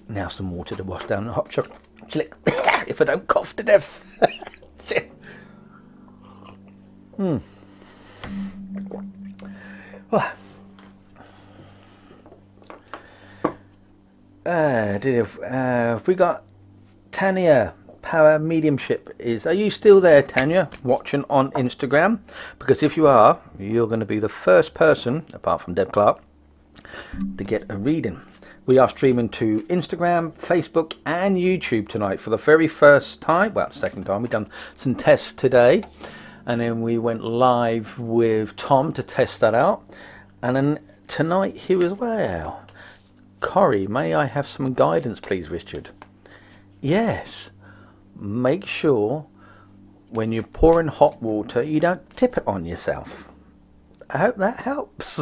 Now some water to wash down the hot chocolate. If I don't cough to death. We got Tanya. Power Mediumship are you still there, Tanya, watching on Instagram? Because if you are, you're going to be the first person, apart from Deb Clark, to get a reading. We are streaming to Instagram, Facebook and YouTube tonight for the very first time. Well, second time. We've done some tests today, and then we went live with Tom to test that out, and then tonight here as well. Corrie, may I have some guidance please, Richard? Yes. Make sure when you're pouring hot water you don't tip it on yourself. I hope that helps.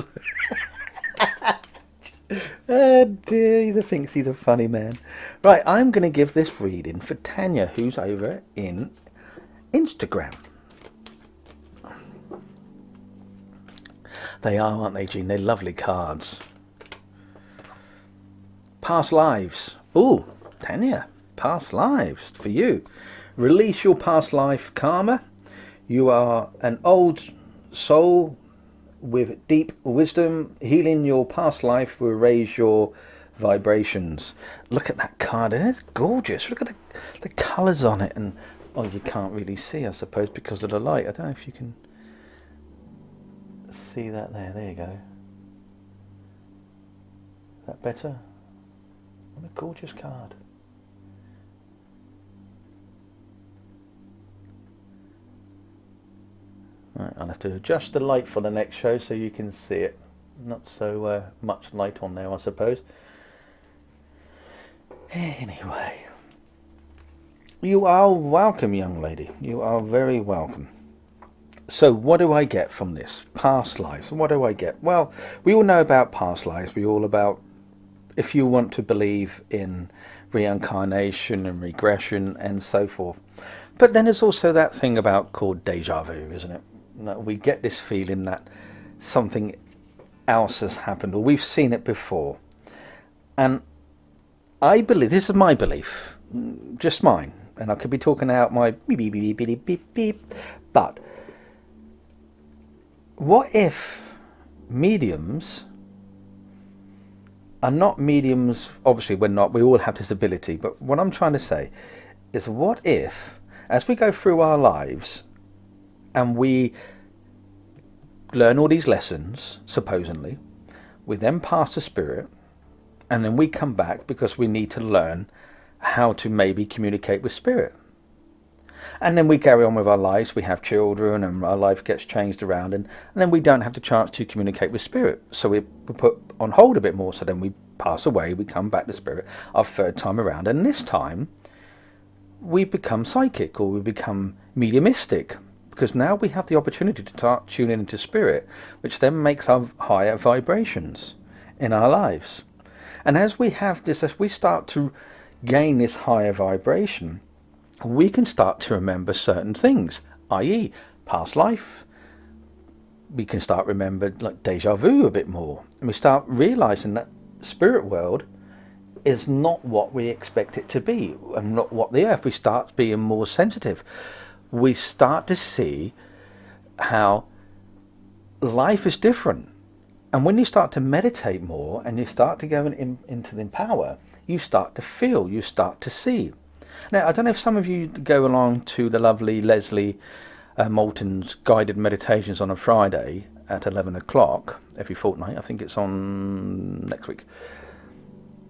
Oh dear, he thinks he's a funny man. Right, I'm going to give this reading for Tanya, who's over in Instagram. They are, aren't they, Jean? They're lovely cards. Past lives. Ooh, Tanya. Past lives for you. Release your past life karma. You are an old soul with deep wisdom. Healing your past life will raise your vibrations. Look at that card, and it's gorgeous. Look at the colours on it, and oh, you can't really see, I suppose, because of the light. I don't know if you can see that there. There you go. Is that better? What a gorgeous card. Right, I'll have to adjust the light for the next show so you can see it. Not so much light on there, I suppose. Anyway, you are welcome, young lady. You are very welcome. So what do I get from this? Past lives. What do I get? Well, we all know about past lives. We all about, if you want to believe in reincarnation and regression and so forth. But then there's also that thing about called deja vu, isn't it? We get this feeling that something else has happened, or we've seen it before. And I believe, this is my belief, just mine, and I could be talking out my beep, beep, beep, beep, beep, beep, but what if mediums are not mediums. Obviously we're not, we all have this ability, but what I'm trying to say is, what if as we go through our lives and we learn all these lessons, supposedly, we then pass the spirit, and then we come back because we need to learn how to maybe communicate with spirit. And then we carry on with our lives, we have children, and our life gets changed around, and then we don't have the chance to communicate with spirit. So we put on hold a bit more, so then we pass away, we come back to spirit our third time around, and this time we become psychic, or we become mediumistic, because now we have the opportunity to start tuning into spirit, which then makes our higher vibrations in our lives. And as we have this, as we start to gain this higher vibration, we can start to remember certain things, i.e. past life. We can start remember like deja vu a bit more, and we start realizing that spirit world is not what we expect it to be, and not what the earth. We start being more sensitive. We start to see how life is different. And when you start to meditate more and you start to go into the power, you start to feel, you start to see. Now, I don't know if some of you go along to the lovely Leslie Moulton's guided meditations on a Friday at 11 o'clock every fortnight. I think it's on next week.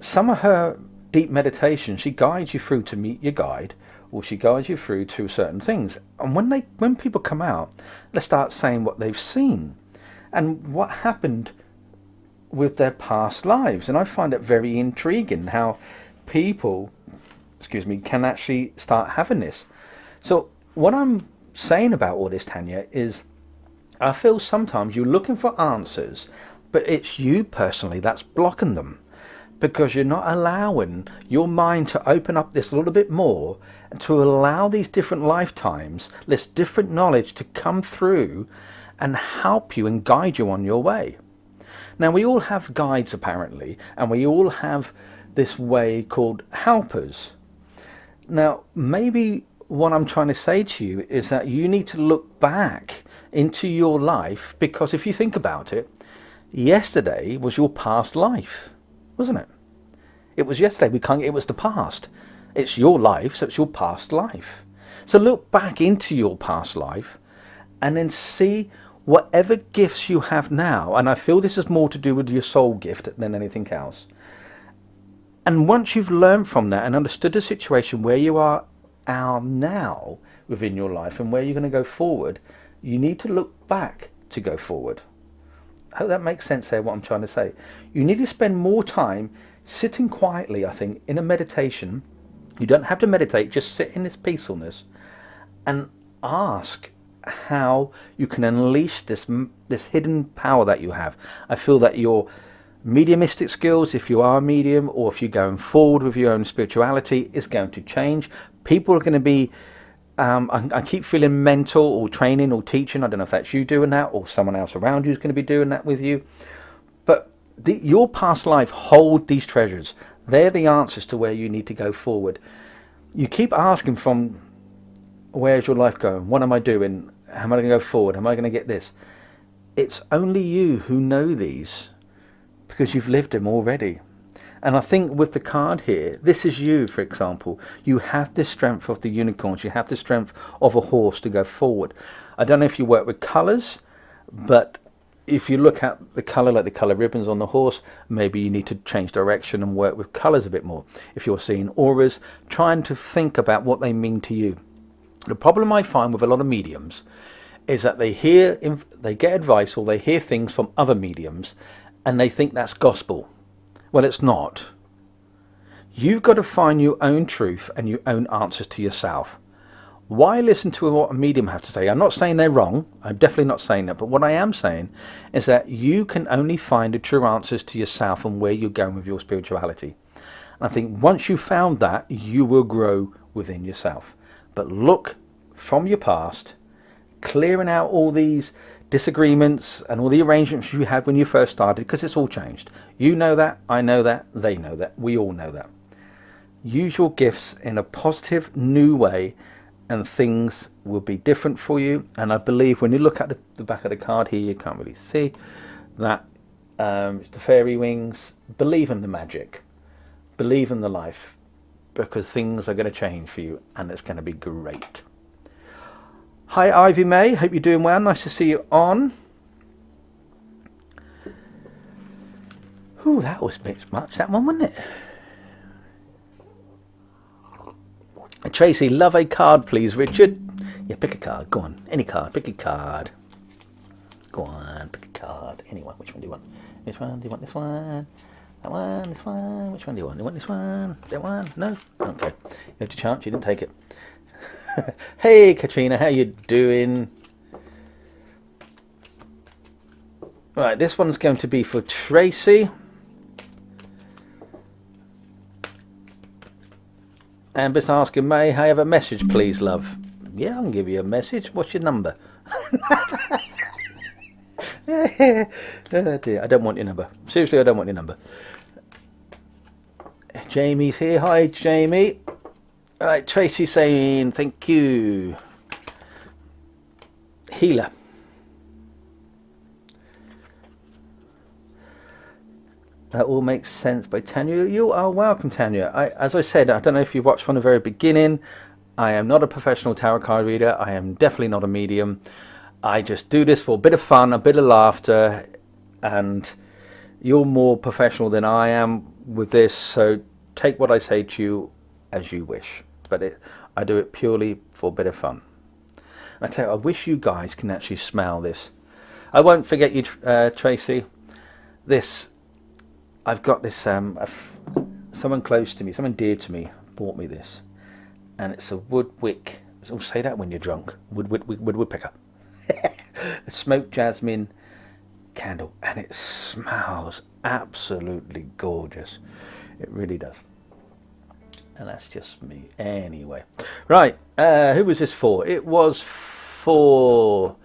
Some of her deep meditations, she guides you through to meet your guide, or she guides you through to certain things. And when people come out, they start saying what they've seen and what happened with their past lives. And I find it very intriguing how people, can actually start having this. So what I'm saying about all this, Tanya, is I feel sometimes you're looking for answers, but it's you personally that's blocking them, because you're not allowing your mind to open up this a little bit more, and to allow these different lifetimes, this different knowledge to come through and help you and guide you on your way. Now, we all have guides apparently, and we all have this way called helpers. Now, maybe what I'm trying to say to you is that you need to look back into your life, because if you think about it, yesterday was your past life, wasn't it? It was yesterday. It was the past. It's your life, so it's your past life. So look back into your past life and then see whatever gifts you have now. And I feel this is more to do with your soul gift than anything else. And once you've learned from that and understood the situation where you are now within your life and where you're going to go forward, you need to look back to go forward. I hope that makes sense there, what I'm trying to say. You need to spend more time sitting quietly, I think, in a meditation. You don't have to meditate, just sit in this peacefulness and ask how you can unleash this hidden power that you have. I feel that your mediumistic skills, if you are a medium, or if you're going forward with your own spirituality, is going to change. People are going to be, I keep feeling mentor or training or teaching. I don't know if that's you doing that or someone else around you is going to be doing that with you. But your past life hold these treasures. They're the answers to where you need to go forward. You keep asking from, where's your life going? What am I doing? How am I going to go forward? Am I going to get this? It's only you who know these, because you've lived them already. And I think with the card here, this is you, for example. You have the strength of the unicorns. You have the strength of a horse to go forward. I don't know if you work with colours, but if you look at the colour, like the colour ribbons on the horse, maybe you need to change direction and work with colours a bit more. If you're seeing auras, trying to think about what they mean to you. The problem I find with a lot of mediums is that they get advice, or they hear things from other mediums, and they think that's gospel. Well, it's not. You've got to find your own truth and your own answers to yourself. Why listen to what a medium has to say? I'm not saying they're wrong. I'm definitely not saying that. But what I am saying is that you can only find the true answers to yourself and where you're going with your spirituality. And I think once you've found that, you will grow within yourself. But look from your past, clearing out all these disagreements and all the arrangements you had when you first started, because it's all changed. You know that, I know that, they know that, we all know that. Use your gifts in a positive, new way, and things will be different for you. And I believe when you look at the back of the card here, you can't really see that the fairy wings. Believe in the magic. Believe in the life, because things are going to change for you and it's going to be great. Hi Ivy May, hope you're doing well. Nice to see you on. Ooh, that was a bit much, that one, wasn't it? Tracy, love a card please, Richard. Yeah, pick a card, go on. Any card, pick a card. Go on, pick a card. Anyone, which one do you want? This one, do you want this one? That one, this one, which one do you want? You want this one? That one? No? Okay. You have your chance, you didn't take it. Hey Katrina, how you doing? Right, this one's going to be for Tracy. Amber's asking, may I have a message please, love? Yeah, I can give you a message. What's your number? Oh dear, I don't want your number. Seriously, I don't want your number. Jamie's here. Hi Jamie. Alright, Tracy saying thank you. Healer. That all makes sense by Tanya. You are welcome, Tanya. As I said, I don't know if you watched from the very beginning, I am not a professional tarot card reader. I am definitely not a medium. I just do this for a bit of fun, a bit of laughter, and you're more professional than I am with this, so take what I say to you as you wish. But I do it purely for a bit of fun. I tell you, I wish you guys can actually smell this. I won't forget you, Tracy. This, I've got this, someone close to me, someone dear to me bought me this. And it's a woodwick, oh, say that when you're drunk, woodpecker. A smoked jasmine candle, and it smells absolutely gorgeous. It really does. And that's just me anyway. Right, who was this for? It was for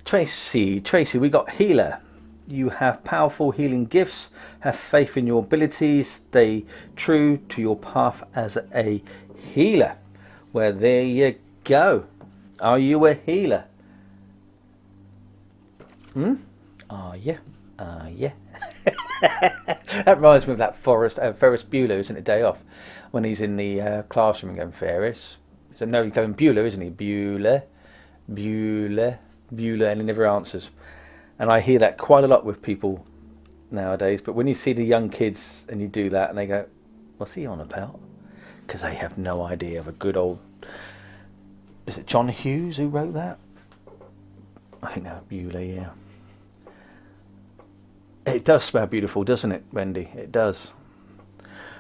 Tracy. Tracy, we got healer. You have powerful healing gifts. Have faith in your abilities. Stay true to your path as a healer. Well, there you go. Are you a healer? Yeah. Yeah. That reminds me of that Ferris Bueller, isn't it? Day Off, when he's in the classroom going, Ferris. So no, he's going Bueller, isn't he? Bueller, and he never answers. And I hear that quite a lot with people nowadays. But when you see the young kids and you do that, and they go, "What's he on about?" Because they have no idea of a good old. Is it John Hughes who wrote that? I think that was Bueller, yeah. It does smell beautiful, doesn't it, Wendy? It does.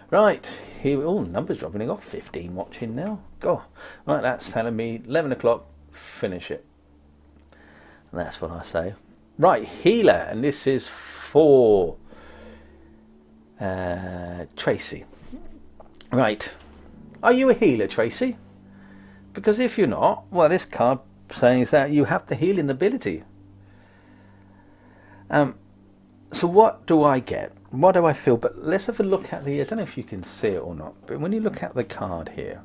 Right, here, oh, numbers dropping. I got 15 watching now. Go. Right, that's telling me 11 o'clock, finish it. And that's what I say. Right, healer, and this is for Tracy. Right, are you a healer, Tracy? Because if you're not, well, this card saying is that you have the healing ability. So what do I get? What do I feel? But let's have a look at the, I don't know if you can see it or not, but when you look at the card here,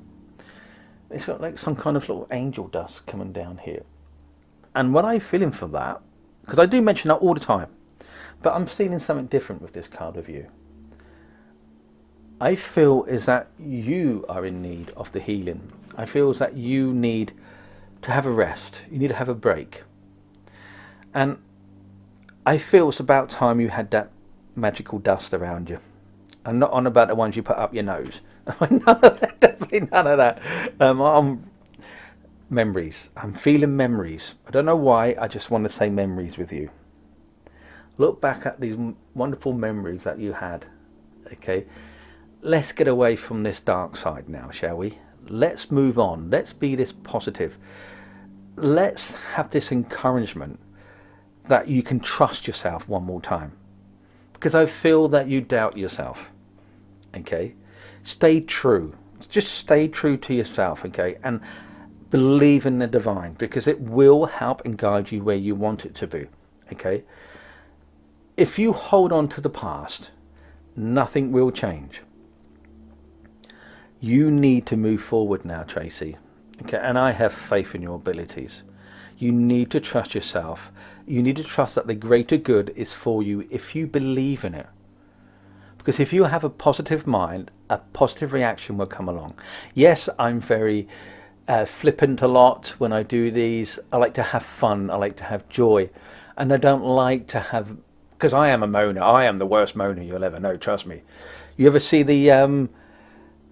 it's got like some kind of little angel dust coming down here. And what I'm feeling for that, because I do mention that all the time, but I'm feeling something different with this card of you. I feel is that you are in need of the healing. I feel is that you need to have a rest. You need to have a break. And I feel it's about time you had that magical dust around you. I'm not on about the ones you put up your nose. None of that, definitely none of that. Memories. I'm feeling memories. I don't know why, I just want to say memories with you. Look back at these wonderful memories that you had. Okay, let's get away from this dark side now, shall we? Let's move on. Let's be this positive. Let's have this encouragement that you can trust yourself one more time, because I feel that you doubt yourself. Okay, stay true. Just stay true to yourself. Okay, and believe in the divine, because it will help and guide you where you want it to be. Okay, if you hold on to the past, nothing will change. You need to move forward now, Tracy. Okay, and I have faith in your abilities. You need to trust yourself. You need to trust that the greater good is for you if you believe in it. Because if you have a positive mind, a positive reaction will come along. Yes, I'm very flippant a lot when I do these. I like to have fun. I like to have joy. And I don't like to have... Because I am a moaner. I am the worst moaner you'll ever know, trust me. You ever see the... oh,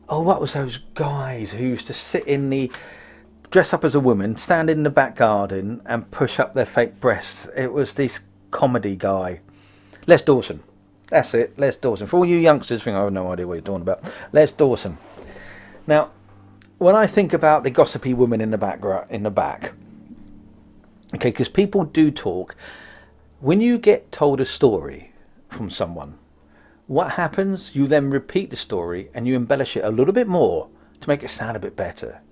what was those guys who used to sit in the... dress up as a woman, stand in the back garden and push up their fake breasts? It was this comedy guy. Les Dawson. That's it, Les Dawson. For all you youngsters think, I have no idea what you're talking about. Les Dawson. Now, when I think about the gossipy woman in the back, okay, because people do talk. When you get told a story from someone, what happens? You then repeat the story and you embellish it a little bit more to make it sound a bit better.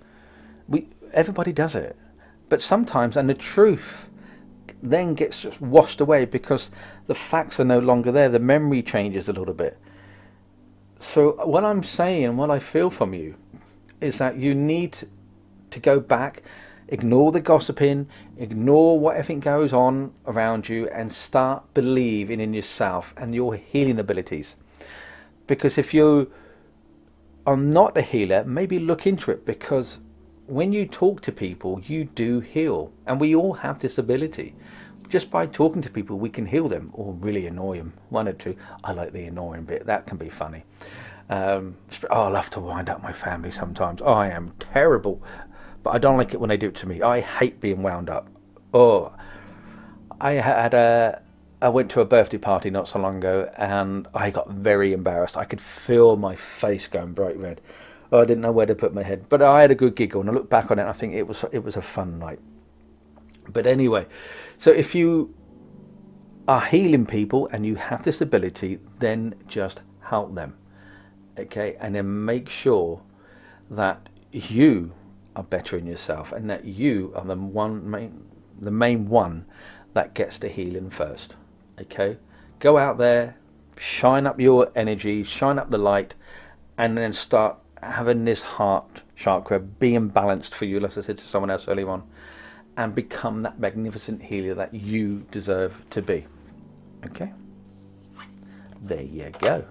Everybody does it, but sometimes, and the truth then gets just washed away because the facts are no longer there. The memory changes a little bit. So what I'm saying, what I feel from you, is that you need to go back, ignore the gossiping, ignore what everything goes on around you, and start believing in yourself and your healing abilities. Because if you are not a healer, maybe look into it, because when you talk to people, you do heal. And we all have this ability. Just by talking to people, we can heal them or really annoy them. One or two. I like the annoying bit. That can be funny. I love to wind up my family sometimes. I am terrible. But I don't like it when they do it to me. I hate being wound up. Oh, I went to a birthday party not so long ago and I got very embarrassed. I could feel my face going bright red. I didn't know where to put my head, but I had a good giggle, and I look back on it and I think it was a fun night. But anyway, so if you are healing people and you have this ability, then just help them, okay? And then make sure that you are better in yourself and that you are the main one that gets the healing first, okay? Go out there, shine up your energy, shine up the light, and then start having this heart chakra being balanced for you, as I said to someone else earlier on, and become that magnificent healer that you deserve to be. Okay? There you go.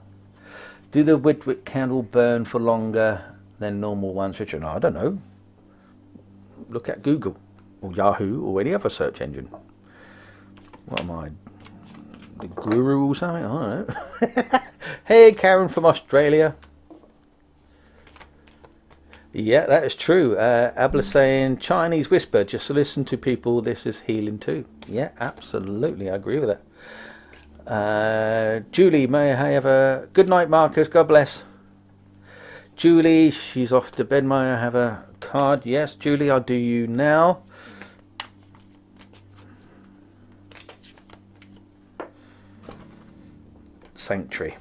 Do the Whitwick candle burn for longer than normal ones, Richard? No, I don't know. Look at Google or Yahoo or any other search engine. What am I, the guru or something? I don't know. Hey, Karen from Australia. Yeah, that is true. Abla saying Chinese whisper, just to listen to people, this is healing too. Yeah, absolutely, I agree with that. Julie, may I have a good night, Marcus, God bless. Julie, she's off to bed. May I have a card? Yes, Julie, I'll do you now. Sanctuary.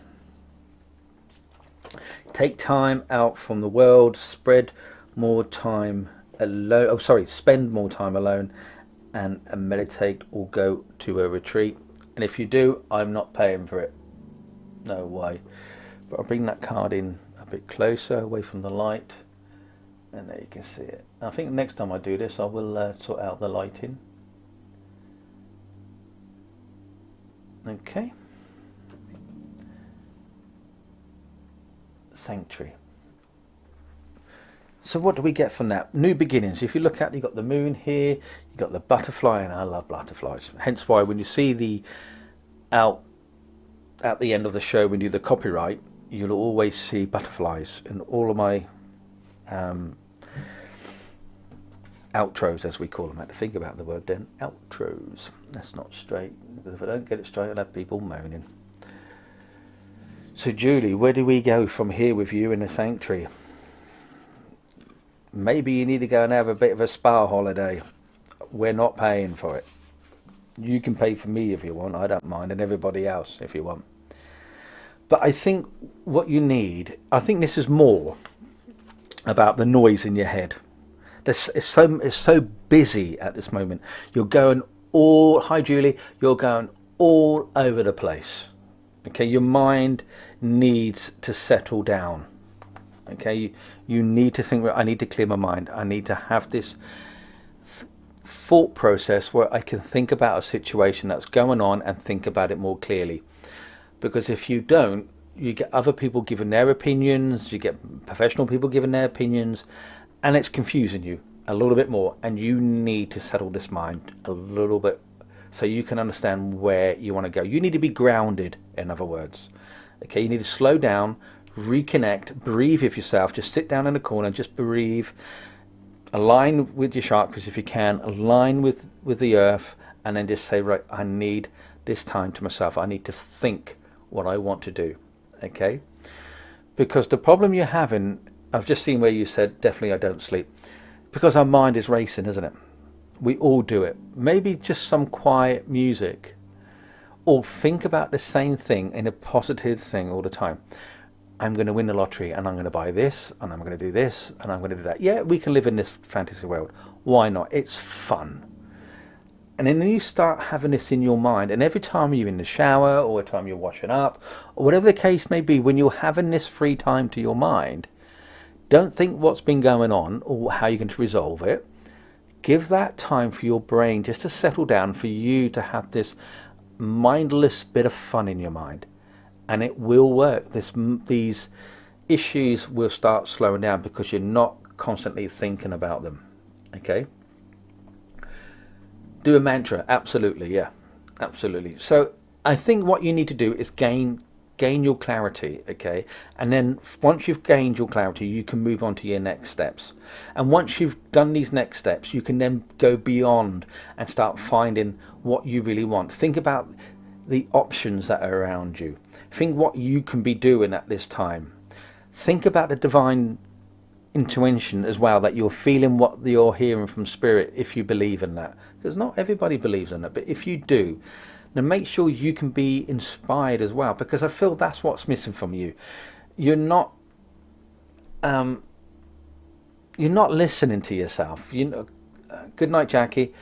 Take time out from the world, spend more time alone, spend more time alone and meditate or go to a retreat. And if you do, I'm not paying for it. No way. But I'll bring that card in a bit closer, away from the light. And there you can see it. I think next time I do this, I will sort out the lighting. Okay. Sanctuary. So what do we get from that? New beginnings. If you look at, you've got the moon here, you've got the butterfly, and I love butterflies. Hence why when you see the out at the end of the show, when you do the copyright, you'll always see butterflies in all of my outros, as we call them. I had to think about the word then. Outros. That's not straight. If I don't get it straight, I'll have people moaning. So Julie, where do we go from here with you in the sanctuary? Maybe you need to go and have a bit of a spa holiday. We're not paying for it. You can pay for me if you want, I don't mind, and everybody else if you want. But I think what you need, I think this is more about the noise in your head. It's so busy at this moment. You're going hi Julie, you're going all over the place. Okay, your mind needs to settle down. Okay, you need to think, I need to clear my mind. I need to have this thought process where I can think about a situation that's going on and think about it more clearly. Because if you don't, you get other people giving their opinions, you get professional people giving their opinions, and it's confusing you a little bit more. And you need to settle this mind a little bit so you can understand where you want to go. You need to be grounded, in other words. Okay, you need to slow down, reconnect, breathe with yourself. Just sit down in a corner, just breathe. Align with your chakras if you can, align with the earth, and then just say, right, I need this time to myself. I need to think what I want to do. Okay? Because the problem you're having, I've just seen where you said, definitely I don't sleep. Because our mind is racing, isn't it? We all do it. Maybe just some quiet music. Or think about the same thing in a positive thing all the time. I'm going to win the lottery and I'm going to buy this and I'm going to do this and I'm going to do that. Yeah, we can live in this fantasy world. Why not? It's fun. And then you start having this in your mind, and every time you're in the shower or every time you're washing up or whatever the case may be, when you're having this free time to your mind, don't think what's been going on or how you're going to resolve it. Give that time for your brain just to settle down, for you to have this mindless bit of fun in your mind. And it will work. These issues will start slowing down because you're not constantly thinking about them. Okay? Do a mantra. Absolutely, yeah. Absolutely. So I think what you need to do is gain your clarity, okay? And then once you've gained your clarity, you can move on to your next steps. And once you've done these next steps, you can then go beyond and start finding what you really want. Think about the options that are around you. Think what you can be doing at this time. Think about the divine intuition as well, that you're feeling what you're hearing from spirit, if you believe in that. Because not everybody believes in that, but if you do, then make sure you can be inspired as well, because I feel that's what's missing from you. You're not listening to yourself. Good night, Jackie.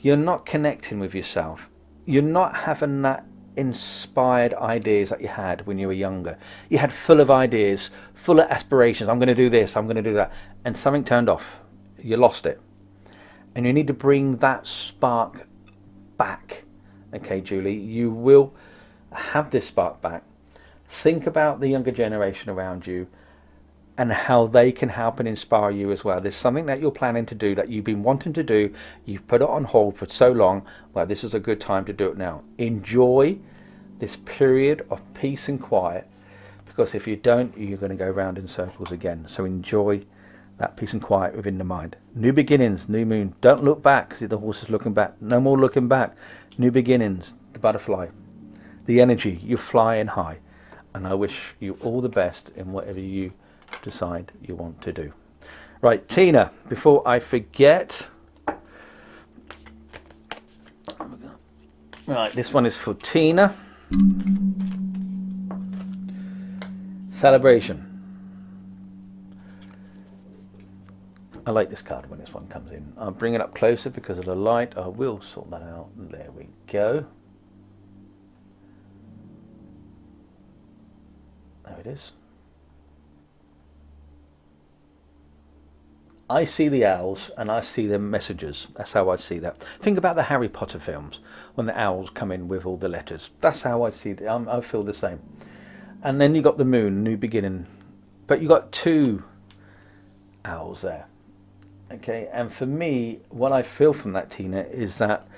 You're not connecting with yourself. You're not having that inspired ideas that you had when you were younger. You had full of ideas, full of aspirations. I'm going to do this, I'm going to do that. And something turned off. You lost it. And you need to bring that spark back. Okay, Julie, you will have this spark back. Think about the younger generation around you and how they can help and inspire you as well. There's something that you're planning to do that you've been wanting to do. You've put it on hold for so long. Well, this is a good time to do it now. Enjoy this period of peace and quiet, because if you don't, you're going to go round in circles again. So enjoy that peace and quiet within the mind. New beginnings, new moon. Don't look back. See, the horse is looking back. No more looking back. New beginnings, the butterfly, the energy. You're flying high. And I wish you all the best in whatever you decide you want to do. Right, Tina, before I forget, right, this one is for Tina. Celebration. I like this card when this one comes in. I'll bring it up closer because of the light. I will sort that out. There we go. There it is. I see the owls and I see the messengers. That's how I see that. Think about the Harry Potter films when the owls come in with all the letters. That's how I see it. I feel the same. And then you got the moon, new beginning. But you got two owls there. Okay, and for me, what I feel from that, Tina, is that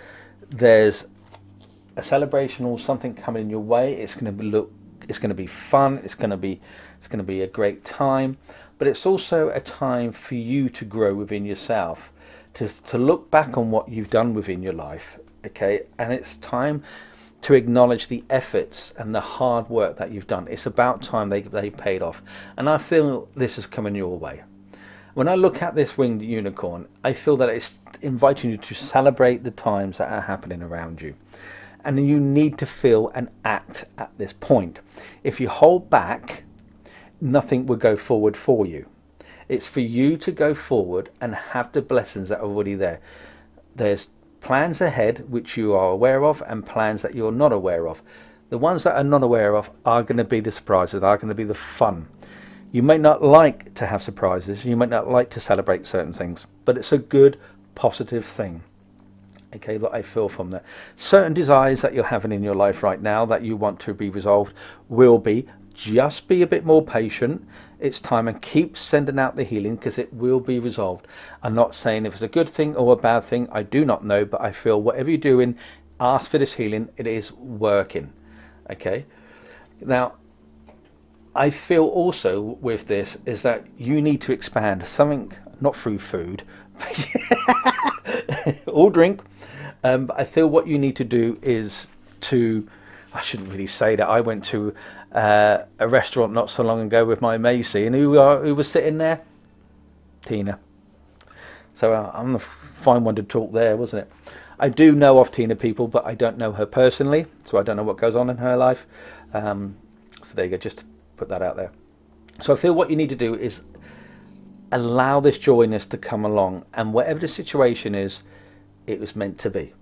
there's a celebration or something coming your way. It's going to be fun. It's going to be a great time. But it's also a time for you to grow within yourself, to look back on what you've done within your life, okay? And it's time to acknowledge the efforts and the hard work that you've done. It's about time they paid off. And I feel this is coming your way. When I look at this winged unicorn, I feel that it's inviting you to celebrate the times that are happening around you. And you need to feel and act at this point. If you hold back, nothing will go forward for you. It's for you to go forward and have the blessings that are already there. There's plans ahead which you are aware of and plans that you're not aware of. The ones that are not aware of are going to be the surprises, are going to be the fun. You may not like to have surprises, you might not like to celebrate certain things, but it's a good, positive thing. Okay, that I feel from that. Certain desires that you're having in your life right now that you want to be resolved will be. Just be a bit more patient. It's time, and keep sending out the healing, because it will be resolved. I'm not saying if it's a good thing or a bad thing. I do not know, but I feel whatever you're doing, ask for this healing. It is working. Okay. Now, I feel also with this is that you need to expand something, not through food or drink. But I feel what you need to do is to, I shouldn't really say that. I went to a restaurant not so long ago with my Macy, and who was sitting there? Tina. So I'm a fine one to talk there, wasn't it? I do know of Tina people, but I don't know her personally, so I don't know what goes on in her life. So there you go, just to put that out there. So I feel what you need to do is allow this joyness to come along, and whatever the situation is, it was meant to be.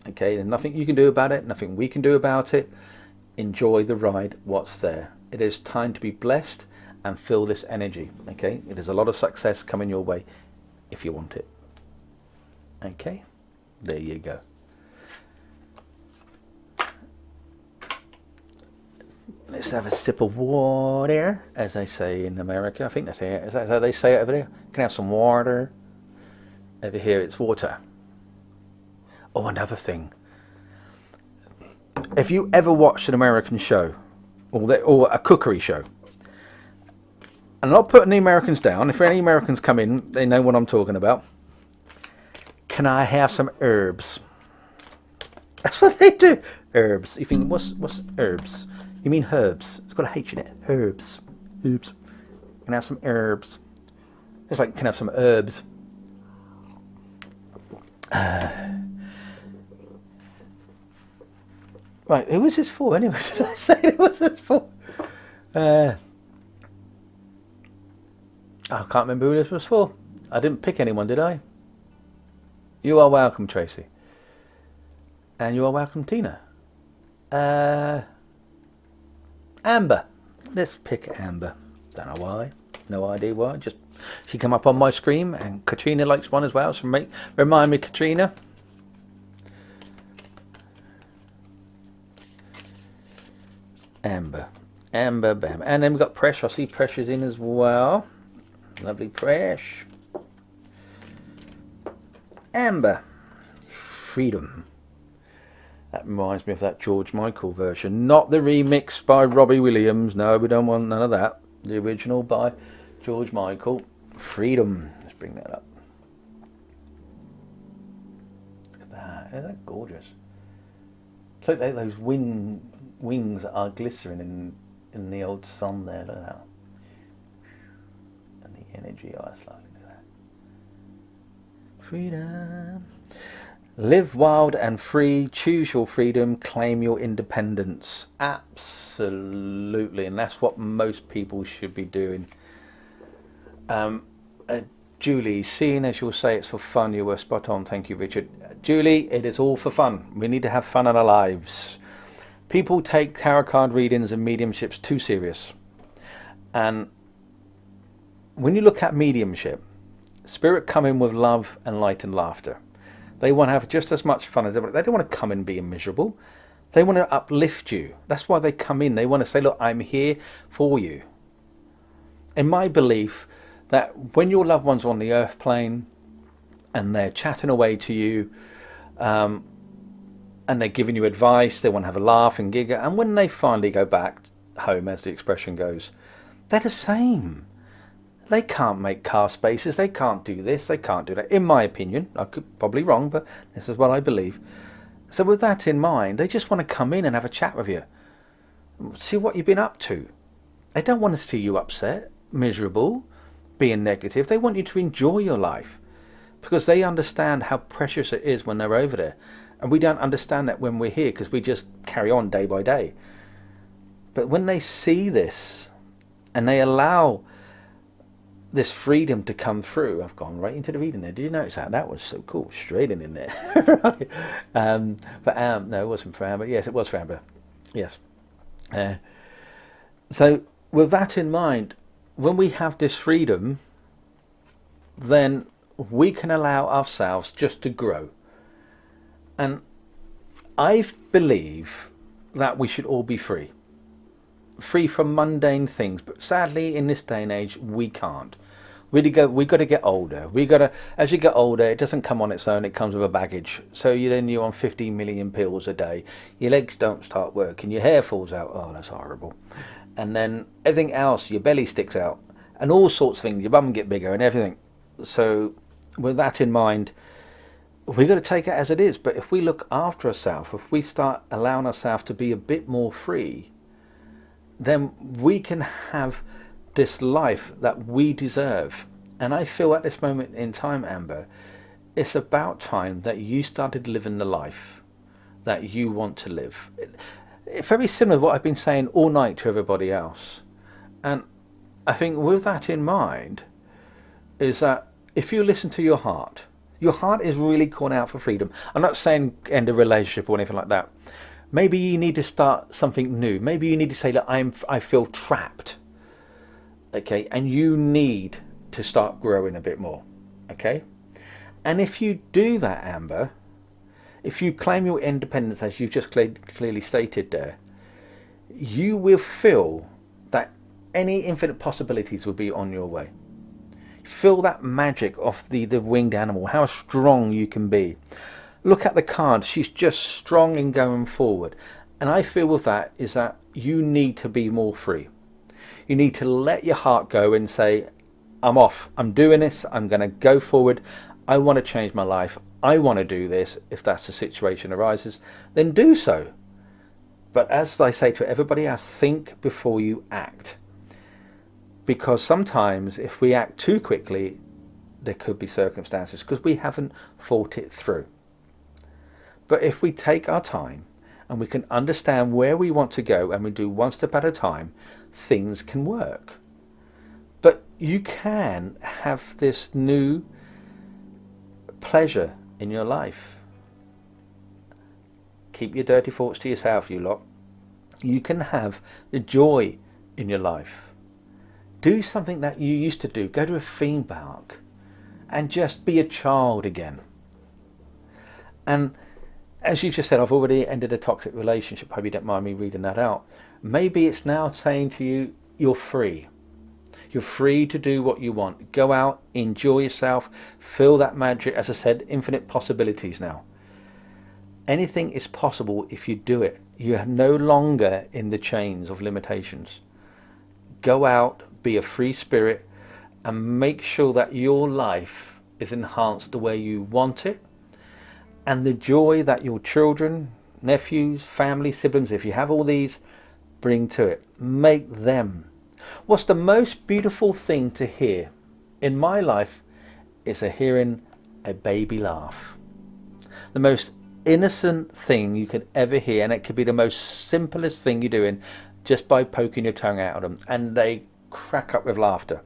Okay, there's nothing you can do about it, nothing we can do about it. Enjoy the ride, what's there. It is time to be blessed and feel this energy. Okay, it is a lot of success coming your way if you want it. Okay, there you go. Let's have a sip of water, as they say in America. I think that's it. Is that how they say it over there? Can I have some water? Over here it's water. Oh, another thing. If you ever watched an American show, or a cookery show, I'm not putting the Americans down. If any Americans come in, they know what I'm talking about. Can I have some herbs? That's what they do. Herbs. You think, what's herbs? You mean herbs? It's got a H in it. Herbs. Herbs. Can I have some herbs? It's like, can I have some herbs? Right, who was this for anyway? Did I say who was this for? I can't remember who this was for. I didn't pick anyone, did I? You are welcome, Tracy. And you are welcome, Tina. Amber. Let's pick Amber. Don't know why. No idea why. Just she came up on my screen, and Katrina likes one as well. So remind me, Katrina. Amber. Amber, bam. And then we've got Pressure. I see Pressure's in as well. Lovely Pressure. Amber. Freedom. That reminds me of that George Michael version. Not the remix by Robbie Williams. No, we don't want none of that. The original by George Michael. Freedom. Let's bring that up. Look at that. Isn't that gorgeous? It's like those wings are glittering in the old sun there. Look at that. And the energy. Oh, that's lovely. Look at that. Freedom. Live wild and free. Choose your freedom. Claim your independence. Absolutely. And that's what most people should be doing. Julie, seeing as you'll say it's for fun, you were spot on. Thank you, Richard. Julie, it is all for fun. We need to have fun in our lives. People take tarot card readings and mediumships too serious. And when you look at mediumship, spirit come in with love and light and laughter. They want to have just as much fun as everybody. They don't want to come in being miserable. They want to uplift you. That's why they come in. They want to say, look, I'm here for you. In my belief, that when your loved one's on the earth plane and they're chatting away to you, and they're giving you advice, they want to have a laugh and giggle, and when they finally go back home, as the expression goes, they're the same. They can't make car spaces, they can't do this, they can't do that, in my opinion. I could probably wrong, but this is what I believe. So with that in mind, they just want to come in and have a chat with you, see what you've been up to. They don't want to see you upset, miserable, being negative. They want you to enjoy your life, because they understand how precious it is when they're over there. And we don't understand that when we're here, because we just carry on day by day. But when they see this and they allow this freedom to come through, I've gone right into the reading there. Did you notice that? That was so cool. Straight in there. Right. No, it wasn't for Amber. Yes, it was for Amber. Yes. So with that in mind, when we have this freedom, then we can allow ourselves just to grow. And I believe that we should all be free. Free from mundane things. But sadly, in this day and age, we can't. We got to get older. As you get older, it doesn't come on its own. It comes with a baggage. So you're on 15 million pills a day. Your legs don't start working. Your hair falls out. Oh, that's horrible. And then everything else, your belly sticks out, and all sorts of things. Your bum get bigger and everything. So with that in mind, we've got to take it as it is. But if we look after ourselves, if we start allowing ourselves to be a bit more free, then we can have this life that we deserve. And I feel at this moment in time, Amber, it's about time that you started living the life that you want to live. It's very similar to what I've been saying all night to everybody else. And I think with that in mind, is that if you listen to your heart is really calling out for freedom. I'm not saying end a relationship or anything like that. Maybe you need to start something new. Maybe you need to say that I feel trapped. Okay, and you need to start growing a bit more. Okay, and if you do that, Amber, if you claim your independence as you've just clearly stated there, you will feel that any infinite possibilities will be on your way. Feel that magic of the winged animal, how strong you can be. Look at the card, she's just strong in going forward. And I feel with that is that you need to be more free. You need to let your heart go and say, I'm off, I'm doing this, I'm going to go forward, I want to change my life, I want to do this. If that's the situation arises, then do so. But as I say to everybody else, think before you act. Because sometimes if we act too quickly, there could be circumstances because we haven't thought it through. But if we take our time and we can understand where we want to go and we do one step at a time, things can work. But you can have this new pleasure in your life. Keep your dirty thoughts to yourself, you lot. You can have the joy in your life. Do something that you used to do. Go to a theme park and just be a child again. And as you just said, I've already ended a toxic relationship. Hope you don't mind me reading that out. Maybe it's now saying to you, you're free. You're free to do what you want. Go out, enjoy yourself, feel that magic. As I said, infinite possibilities now. Anything is possible if you do it. You are no longer in the chains of limitations. Go out, be a free spirit, and make sure that your life is enhanced the way you want it. And the joy that your children, nephews, family, siblings, if you have all these, bring to it. Make them. What's the most beautiful thing to hear in my life is hearing a baby laugh. The most innocent thing you could ever hear, and it could be the most simplest thing you're doing just by poking your tongue out at them, and they crack up with laughter.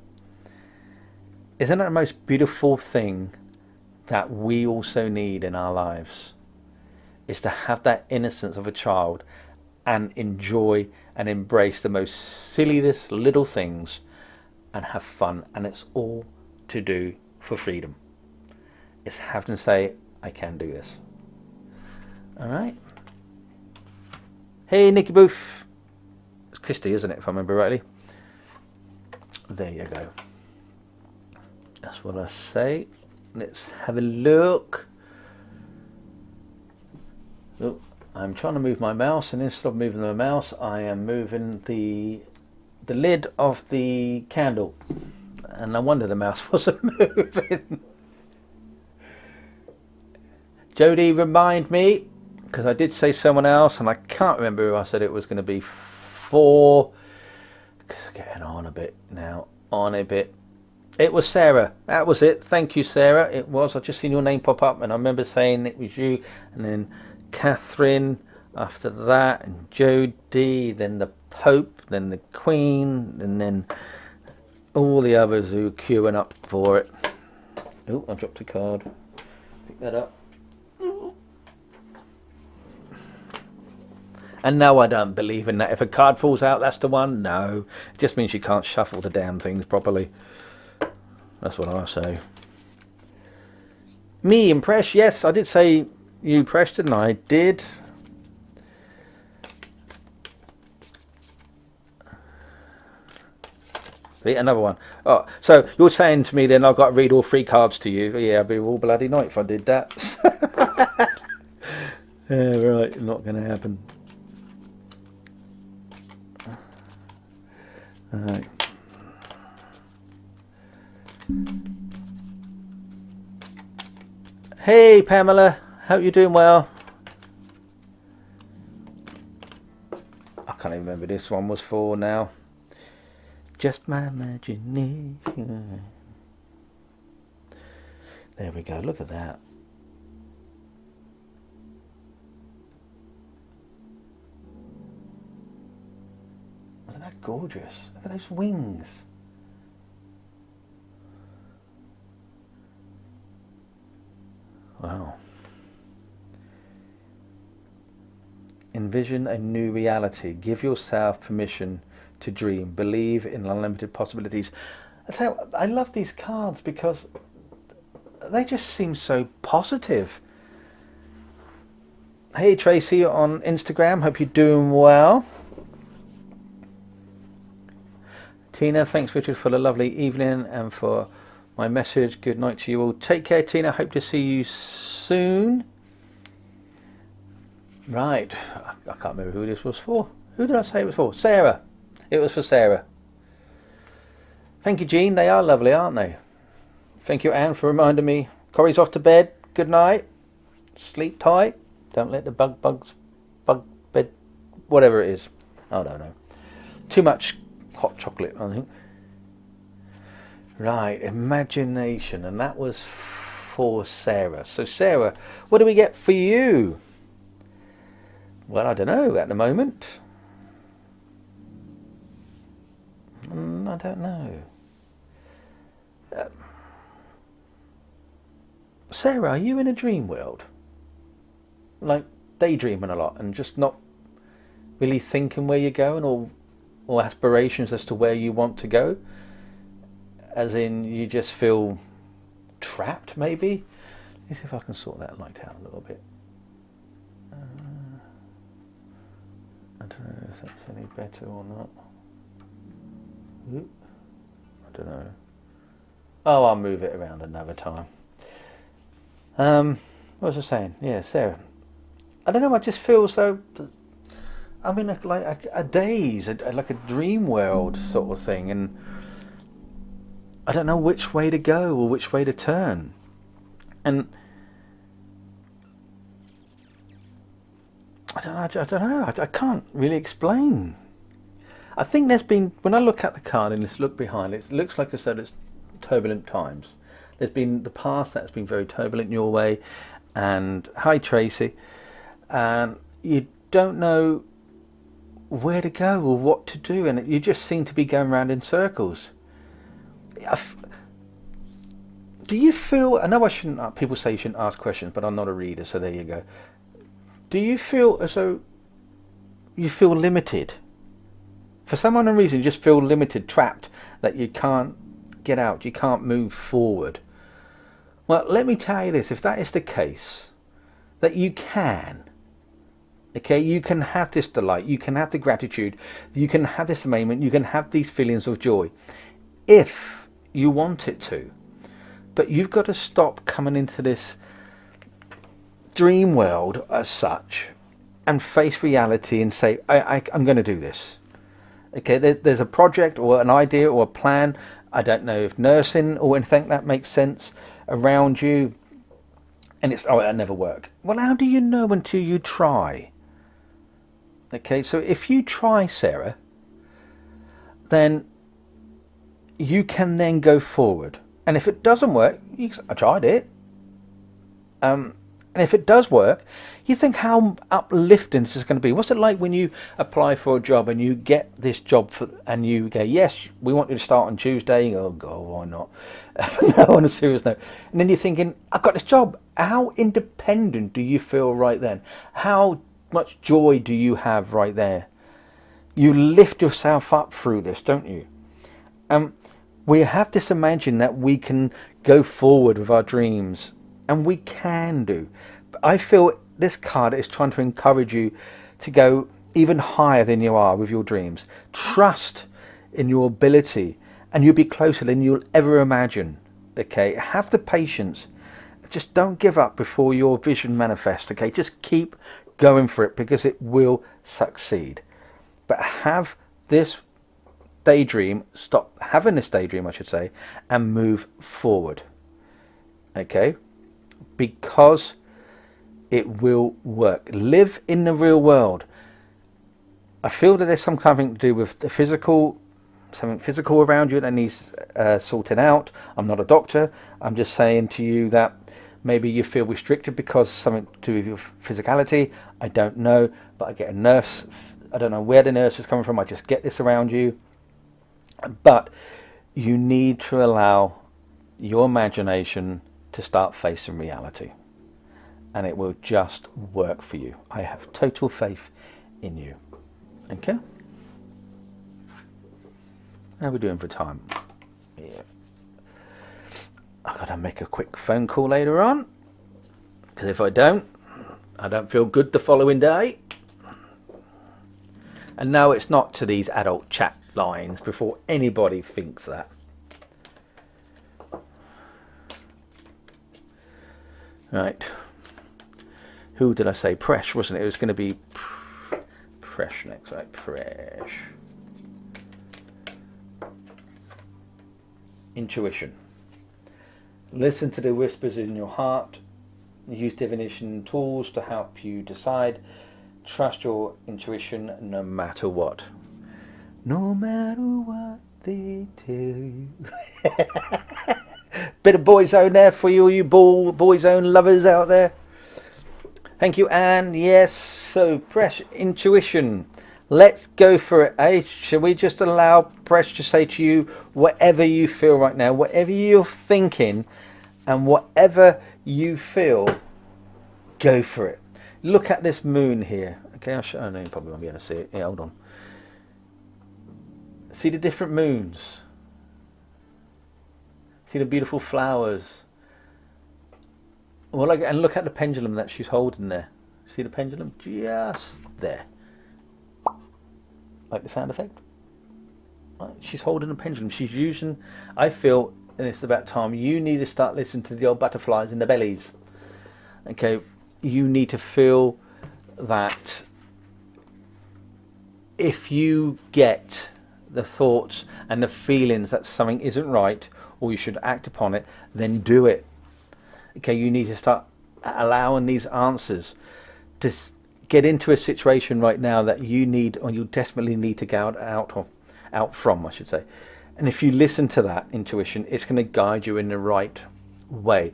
Isn't that the most beautiful thing that we also need in our lives? Is to have that innocence of a child and enjoy and embrace the most silliest little things and have fun. And it's all to do for freedom. It's having to say, I can do this. All right. Hey, Nicky Booth. It's Christy, isn't it, if I remember rightly? There you go. That's what I say. Let's have a look. Oh, I'm trying to move my mouse, and instead of moving the mouse, I am moving the lid of the candle. And no wonder the mouse wasn't moving. Jodie, remind me, because I did say someone else, and I can't remember who I said it was going to be for. Because I'm getting on a bit now. On a bit. It was Sarah. That was it. Thank you, Sarah. It was. I've just seen your name pop up, and I remember saying it was you. And then Catherine after that, and Jodie, then the Pope, then the Queen, and then all the others who were queuing up for it. Oh, I dropped a card. Pick that up. And no, I don't believe in that. If a card falls out, that's the one. No, it just means you can't shuffle the damn things properly. That's what I say. Me impressed? Yes, I did say you pressed, didn't I? Did. See, another one. Oh, so you're saying to me then I've got to read all 3 cards to you? Yeah, I'd be all bloody night if I did that. Yeah, right, not going to happen. All right. Hey Pamela, hope you're doing well. I can't even remember this one was for now. Just my imagination. There we go, look at that. Isn't that gorgeous? Look at those wings. Wow. Envision a new reality. Give yourself permission to dream. Believe in unlimited possibilities. I love these cards because they just seem so positive. Hey Tracy on Instagram, hope you're doing well. Tina, thanks Richard for the lovely evening and for my message. Good night to you all. Take care Tina, hope to see you soon. Right, I can't remember who this was for. Who did I say it was for? Sarah. It was for Sarah. Thank you Jean, they are lovely aren't they? Thank you Anne for reminding me. Corey's off to bed. Good night. Sleep tight. Don't let the bug bed, whatever it is. I don't know. Too much hot chocolate, I think. Right, imagination, and that was for Sarah. So Sarah, what do we get for you? Well, I don't know at the moment. I don't know. Sarah, are you in a dream world? Like daydreaming a lot and just not really thinking where you're going or aspirations as to where you want to go? As in you just feel trapped maybe? Let me see if I can sort that light out a little bit. I don't know if that's any better or not. I don't know. Oh, I'll move it around another time. What was I saying? Yeah, Sarah. I don't know, I just feel so... I'm in like a daze, like a dream world sort of thing, and I don't know which way to go or which way to turn. And I don't know. I can't really explain. I think there's been, when I look at the card and just look behind it, it looks like I said it's turbulent times. There's been the past that's been very turbulent in your way, and hi Tracy, and you don't know where to go or what to do, and you just seem to be going around in circles. Do you feel, I know I shouldn't, people say you shouldn't ask questions, but I'm not a reader, so there you go. Do you feel as though you feel limited? For some unknown reason, you just feel limited, trapped, that you can't get out, you can't move forward. Well, let me tell you this, if that is the case, that you can, okay, you can have this delight, you can have the gratitude, you can have this amazement, you can have these feelings of joy, if you want it to. But you've got to stop coming into this dream world as such and face reality and say, I'm going to do this. Okay, there's a project or an idea or a plan. I don't know if nursing or anything that makes sense around you, and it's, oh, it'll never work. Well, how do you know until you try? Okay, so if you try, Sarah, then you can then go forward. And if it doesn't work, I tried it. And if it does work, you think how uplifting this is going to be. What's it like when you apply for a job and you get this job and you go, yes, we want you to start on Tuesday. You go, oh God, why not? No, on a serious note. And then you're thinking, I've got this job. How independent do you feel right then? How much joy do you have right there? You lift yourself up through this, don't you? We have this imagine that we can go forward with our dreams. And we can do. I feel this card is trying to encourage you to go even higher than you are with your dreams. Trust in your ability, and you'll be closer than you'll ever imagine. Okay, have the patience. Just don't give up before your vision manifests. Okay, just keep going for it, because it will succeed. But have this daydream, stop having this daydream, I should say, and move forward. Okay, because it will work. Live in the real world. I feel that there's something to do with the physical, something physical around you that needs sorting out. I'm not a doctor. I'm just saying to you that maybe you feel restricted because something to do with your physicality. I don't know, but I get a nurse. I don't know where the nurse is coming from. I just get this around you. But you need to allow your imagination to start facing reality, and it will just work for you. I have total faith in you. Okay? How are we doing for time? Yeah. I've got to make a quick phone call later on, because if I don't feel good the following day. And no, it's not to these adult chat lines before anybody thinks that. Right. Who did I say? Presh, wasn't it? It was going to be Presh next, right? Presh. Intuition. Listen to the whispers in your heart. Use divination tools to help you decide. Trust your intuition no matter what. No matter what they tell you. Bit of Boyzone there for you, all you Boyzone lovers out there. Thank you, Anne. Yes, so Presh, intuition. Let's go for it, eh? Shall we just allow Presh to say to you whatever you feel right now, whatever you're thinking, and whatever you feel, go for it. Look at this moon here. Okay, I know you probably won't be able to see it. Yeah, hold on. See the different moons. See the beautiful flowers. Well, and look at the pendulum that she's holding there. See the pendulum? Just there. Like the sound effect? Right. She's holding a pendulum. She's using, I feel, and it's about time, you need to start listening to the old butterflies in the bellies. Okay, you need to feel that if you get the thoughts and the feelings that something isn't right, or you should act upon it, then do it. Okay, you need to start allowing these answers to get into a situation right now that you need, or you desperately need to get out from, I should say. And if you listen to that intuition, it's going to guide you in the right way.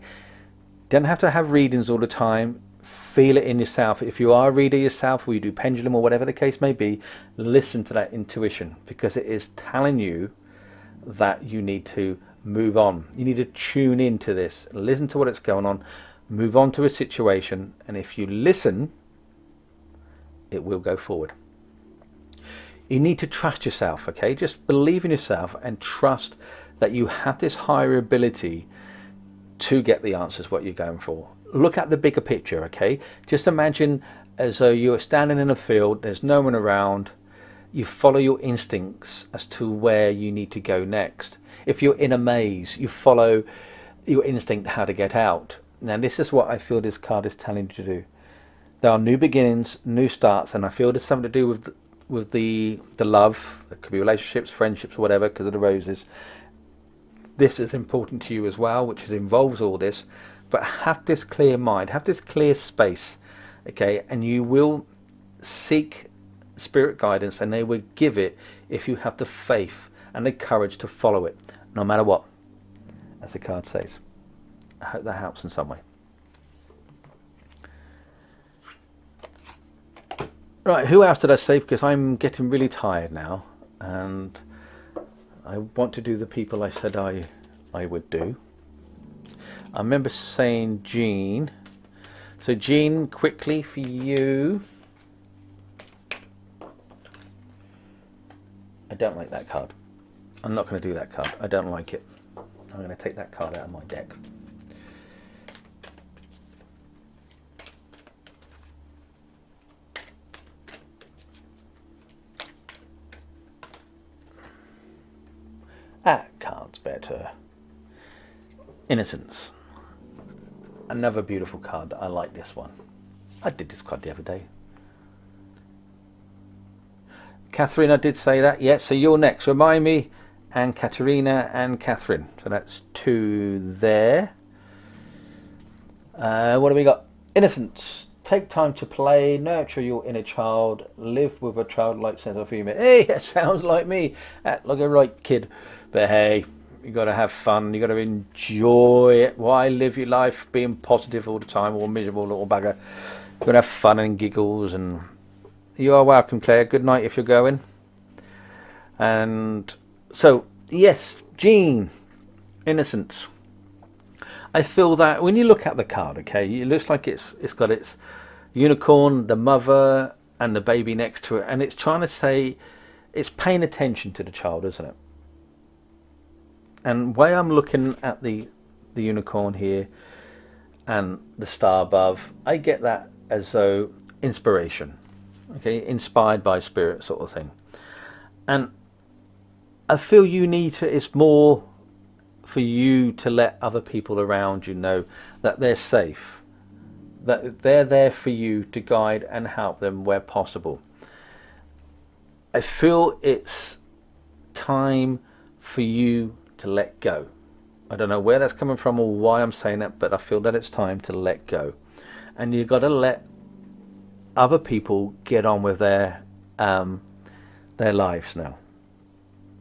Don't have to have readings all the time. Feel it in yourself. If you are a reader yourself, or you do pendulum or whatever the case may be, listen to that intuition, because it is telling you that you need to move on. You need to tune into this, listen to what is going on, move on to a situation, and if you listen, it will go forward. You need to trust yourself, okay? Just believe in yourself and trust that you have this higher ability to get the answers what you're going for. Look at the bigger picture, okay? Just imagine as though you're standing in a field, there's no one around, you follow your instincts as to where you need to go next. If you're in a maze, you follow your instinct how to get out. Now this is what I feel this card is telling you to do. There are new beginnings, new starts, and I feel there's something to do with the love. It could be relationships, friendships, or whatever, because of the roses. This is important to you as well, which involves all this. But have this clear mind, have this clear space, okay? And you will seek spirit guidance, and they will give it if you have the faith and the courage to follow it, no matter what, as the card says. I hope that helps in some way. Right, who else did I say? Because I'm getting really tired now, and I want to do the people I said I would do. I remember saying Jean. So Jean, quickly for you. I don't like that card. I'm not going to do that card. I don't like it. I'm going to take that card out of my deck. That's better. Innocence. Another beautiful card. I like this one. I did this card the other day. Catherine, I did say that. Yeah, so you're next. Remind me. And Katerina and Catherine. So that's 2 there. What do we got? Innocence. Take time to play. Nurture your inner child. Live with a childlike sense of humour. Hey, that sounds like me. Act like a right kid. But hey, you got to have fun. You got to enjoy it. Why live your life being positive all the time or miserable little bugger? You got to have fun and giggles. And you are welcome, Claire. Good night if you're going. And so, yes, Jean, innocence. I feel that when you look at the card, okay, it looks like it's got its unicorn, the mother, and the baby next to it, and it's trying to say, it's paying attention to the child, isn't it? And the way I'm looking at the unicorn here and the star above, I get that as though inspiration, okay, inspired by spirit sort of thing. And I feel you need to, it's more for you to let other people around you know that they're safe, that they're there for you to guide and help them where possible. I feel it's time for you to let go. I don't know where that's coming from or why I'm saying that, but I feel that it's time to let go. And you've got to let other people get on with their lives now.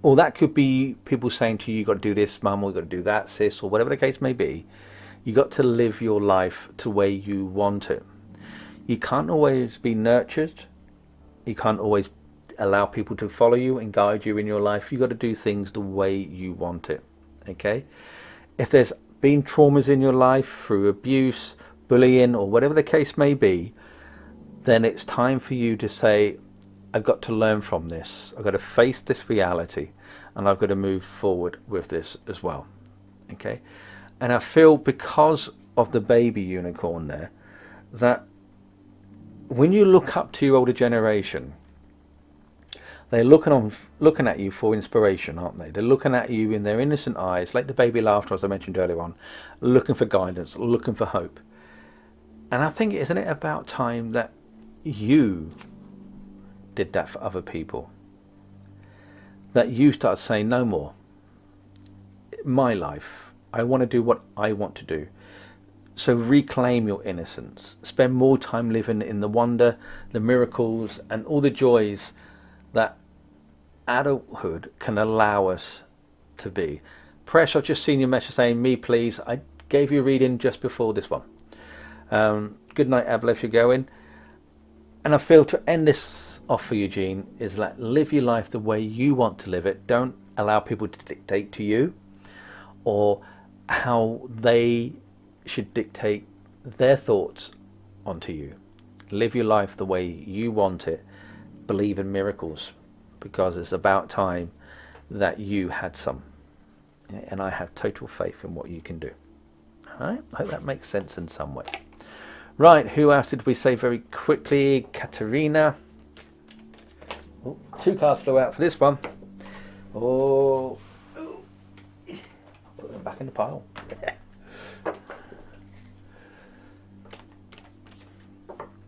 Or that could be people saying to you, you've got to do this, mum, or you've got to do that, sis, or whatever the case may be. You've got to live your life the way you want it. You can't always be nurtured. You can't always allow people to follow you and guide you in your life. You've got to do things the way you want it. Okay? If there's been traumas in your life through abuse, bullying, or whatever the case may be, then it's time for you to say, I've got to learn from this. I've got to face this reality, and I've got to move forward with this as well. Okay? And I feel because of the baby unicorn there, that when you look up to your older generation, they're looking at you for inspiration, aren't they? They're looking at you in their innocent eyes, like the baby laughter, as I mentioned earlier on, looking for guidance, looking for hope. And I think, isn't it about time that you did that for other people? That you start saying, no more. My life. I want to do what I want to do. So reclaim your innocence. Spend more time living in the wonder, the miracles, and all the joys that adulthood can allow us to be. Presh, I've just seen your message saying, me please. I gave you a reading just before this one. Good night, Abla, if you're going. And I feel to end this off for Eugene is like, live your life the way you want to live it. Don't allow people to dictate to you or how they should dictate their thoughts onto you. Live your life the way you want it. Believe in miracles, because it's about time that you had some. And I have total faith in what you can do. All right? I hope that makes sense in some way. Right, who else did we say very quickly? Katerina. Oh, 2 cards flew out for this one. Oh, put them back in the pile.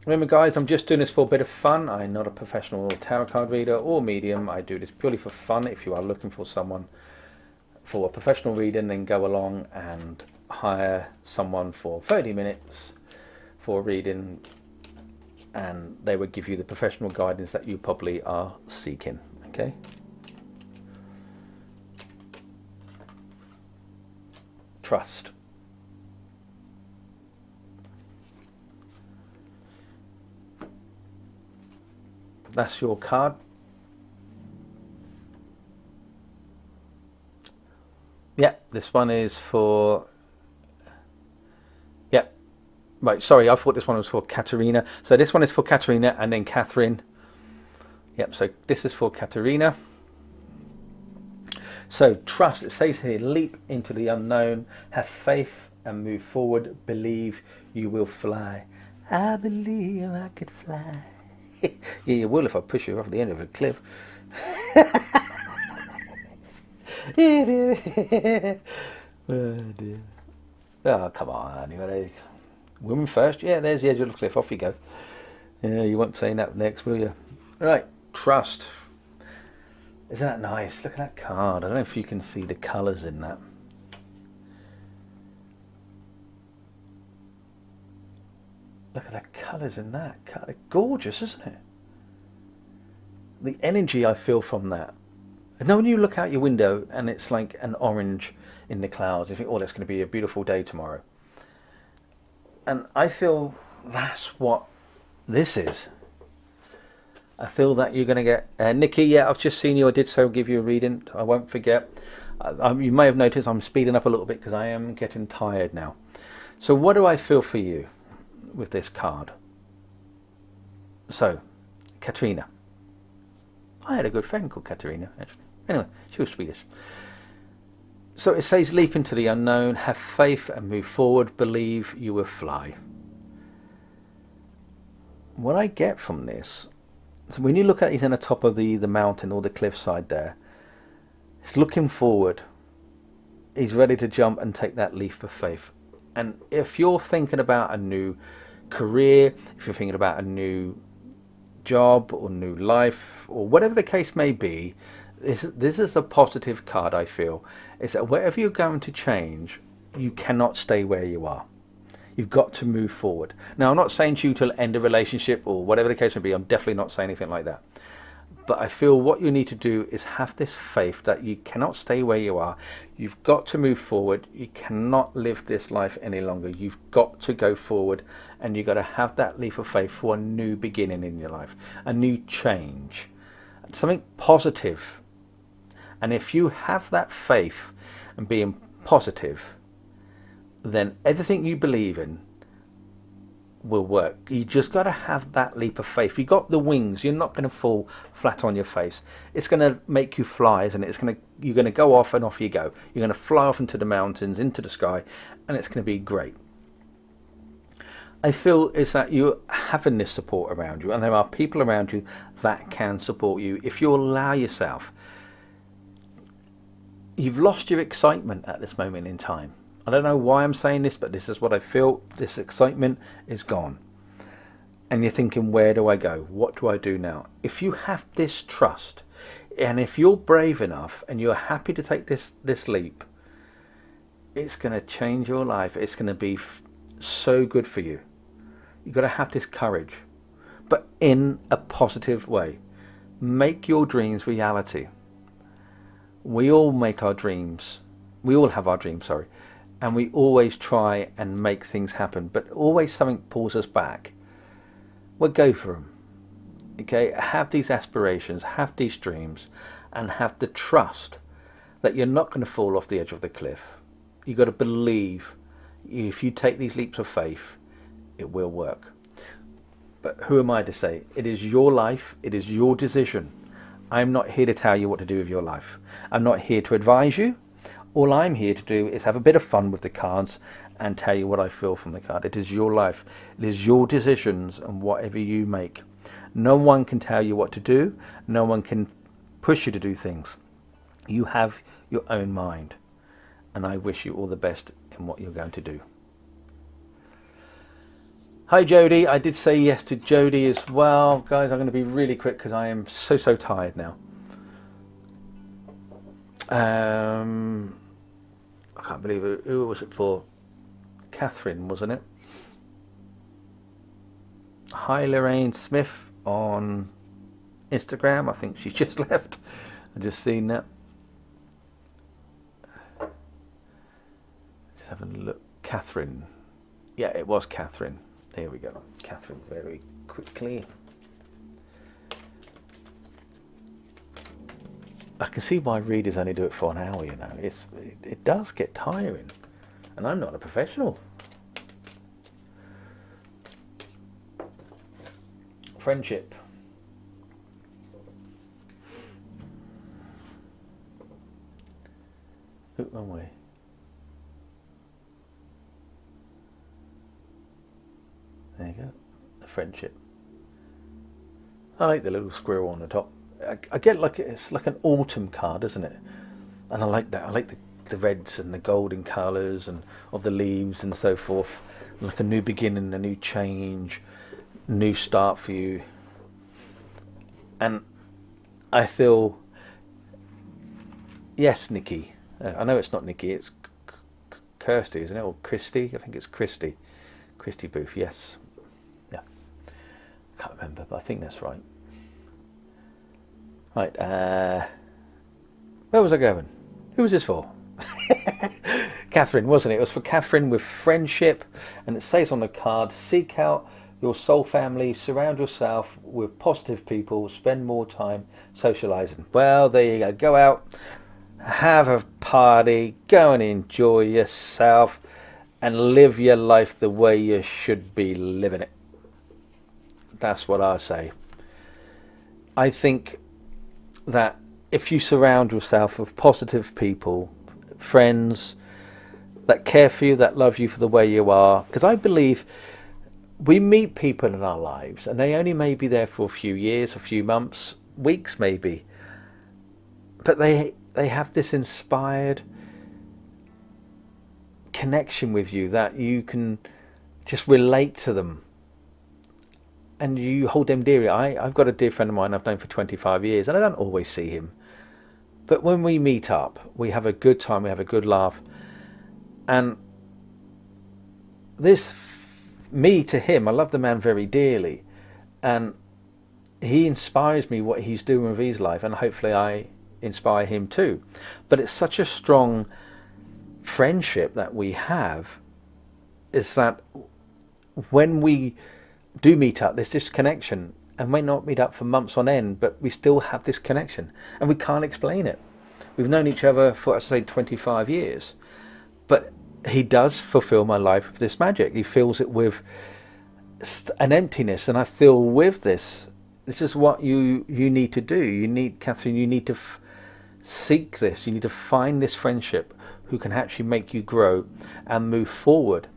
Remember guys, I'm just doing this for a bit of fun. I'm not a professional tarot card reader or medium. I do this purely for fun. If you are looking for someone for a professional reading, then go along and hire someone for 30 minutes for a reading, and they would give you the professional guidance that you probably are seeking. Okay? Trust. That's your card. Yeah, this one is for... Yeah, right, sorry, I thought this one was for Katerina. So this one is for Katerina and then Catherine. Yep, so this is for Katerina. So trust, it says here, leap into the unknown, have faith and move forward, believe you will fly. I believe I could fly. Yeah, you will if I push you off the end of a cliff. Oh dear. Oh, come on, anyway. Women first? Yeah, there's the edge of the cliff. Off you go. Yeah, you won't say that next, will you? Right, trust. Isn't that nice? Look at that card. I don't know if you can see the colours in that. Look at the colours in that. Gorgeous, isn't it? The energy I feel from that. And then when you look out your window and it's like an orange in the clouds, you think, oh, that's going to be a beautiful day tomorrow. And I feel that's what this is. I feel that you're going to get... Nikki, yeah, I've just seen you. I did so give you a reading. I won't forget. You may have noticed I'm speeding up a little bit because I am getting tired now. So what do I feel for you with this card? So, Katrina. I had a good friend called Katerina, actually. Anyway, she was Swedish. So it says, leap into the unknown, have faith and move forward, believe you will fly. What I get from this, so when you look at it on the top of the mountain or the cliffside there, it's looking forward. He's ready to jump and take that leap of faith. And if you're thinking about a new career, if you're thinking about a new job or new life or whatever the case may be, this is a positive card. I feel is that whatever you're going to change, you cannot stay where you are. You've got to move forward. Now, I'm not saying to you to end a relationship or whatever the case may be. I'm definitely not saying anything like that. But I feel what you need to do is have this faith that you cannot stay where you are. You've got to move forward. You cannot live this life any longer. You've got to go forward, and you've got to have that leap of faith for a new beginning in your life, a new change, something positive. And if you have that faith and being positive, then everything you believe in will work. You just got to have that leap of faith. You got the wings. You're not going to fall flat on your face. It's going to make you fly, isn't it? You're going to go off, and off you go. You're going to fly off into the mountains, into the sky, and it's going to be great. I feel is that you're having this support around you, and there are people around you that can support you if you allow yourself. You've lost your excitement at this moment in time. I don't know why I'm saying this, but this is what I feel. This excitement is gone. And you're thinking, where do I go? What do I do now? If you have this trust, and if you're brave enough and you're happy to take this leap, it's going to change your life. It's going to be so good for you. You've got to have this courage, but in a positive way. Make your dreams reality. We all make our dreams. We all have our dreams, sorry. And we always try and make things happen, but always something pulls us back. Well, go for them. Okay, have these aspirations, have these dreams, and have the trust that you're not going to fall off the edge of the cliff. You've got to believe if you take these leaps of faith, it will work. But who am I to say? It is your life. It is your decision. I'm not here to tell you what to do with your life. I'm not here to advise you. All I'm here to do is have a bit of fun with the cards and tell you what I feel from the card. It is your life. It is your decisions and whatever you make. No one can tell you what to do. No one can push you to do things. You have your own mind. And I wish you all the best in what you're going to do. Hi Jody. I did say yes to Jody as well. Guys, I'm going to be really quick because I am so tired now. I can't believe it. Who was it for? Catherine, wasn't it? Hi Lorraine Smith on Instagram. I think she's just left. I've just seen that. Just having a look. Catherine. Yeah, it was Catherine. There we go. Catherine, very quickly. I can see why readers only do it for an hour, you know. It does get tiring. And I'm not a professional. Friendship. Who are we? There you go. The friendship. I like the little squirrel on the top. I get like it's like an autumn card, isn't it? And I like that. I like the reds and the golden colours and of the leaves and so forth. Like a new beginning, a new change, new start for you. And I feel, yes, Nikki. I know it's not Nikki, it's Kirsty, isn't it? Or Christy? I think it's Christy. Christy Booth, yes. Yeah. I can't remember, but I think that's right. Right, where was I going? Who was this for? Catherine, wasn't it? It was for Catherine with friendship, and it says on the card, seek out your soul family, surround yourself with positive people, spend more time socialising. Well, there you go. Go out, have a party, go and enjoy yourself, and live your life the way you should be living it. That's what I say. I think that if you surround yourself with positive people, friends that care for you, that love you for the way you are, because I believe we meet people in our lives and they only may be there for a few years, a few months, weeks maybe, but they have this inspired connection with you that you can just relate to them and you hold them dearly. I've got a dear friend of mine I've known for 25 years and I don't always see him, but when we meet up we have a good time, we have a good laugh, and this, me to him, I love the man very dearly, and he inspires me what he's doing with his life, and hopefully I inspire him too. But it's such a strong friendship that we have, is that when we do meet up, there's this connection, and may not meet up for months on end, but we still have this connection, and we can't explain it. We've known each other for, as I say, 25 years, but he does fulfill my life with this magic. He fills it with an emptiness, and I feel with this is what you need to do. You need, Catherine, you need to seek this. You need to find this friendship who can actually make you grow and move forward,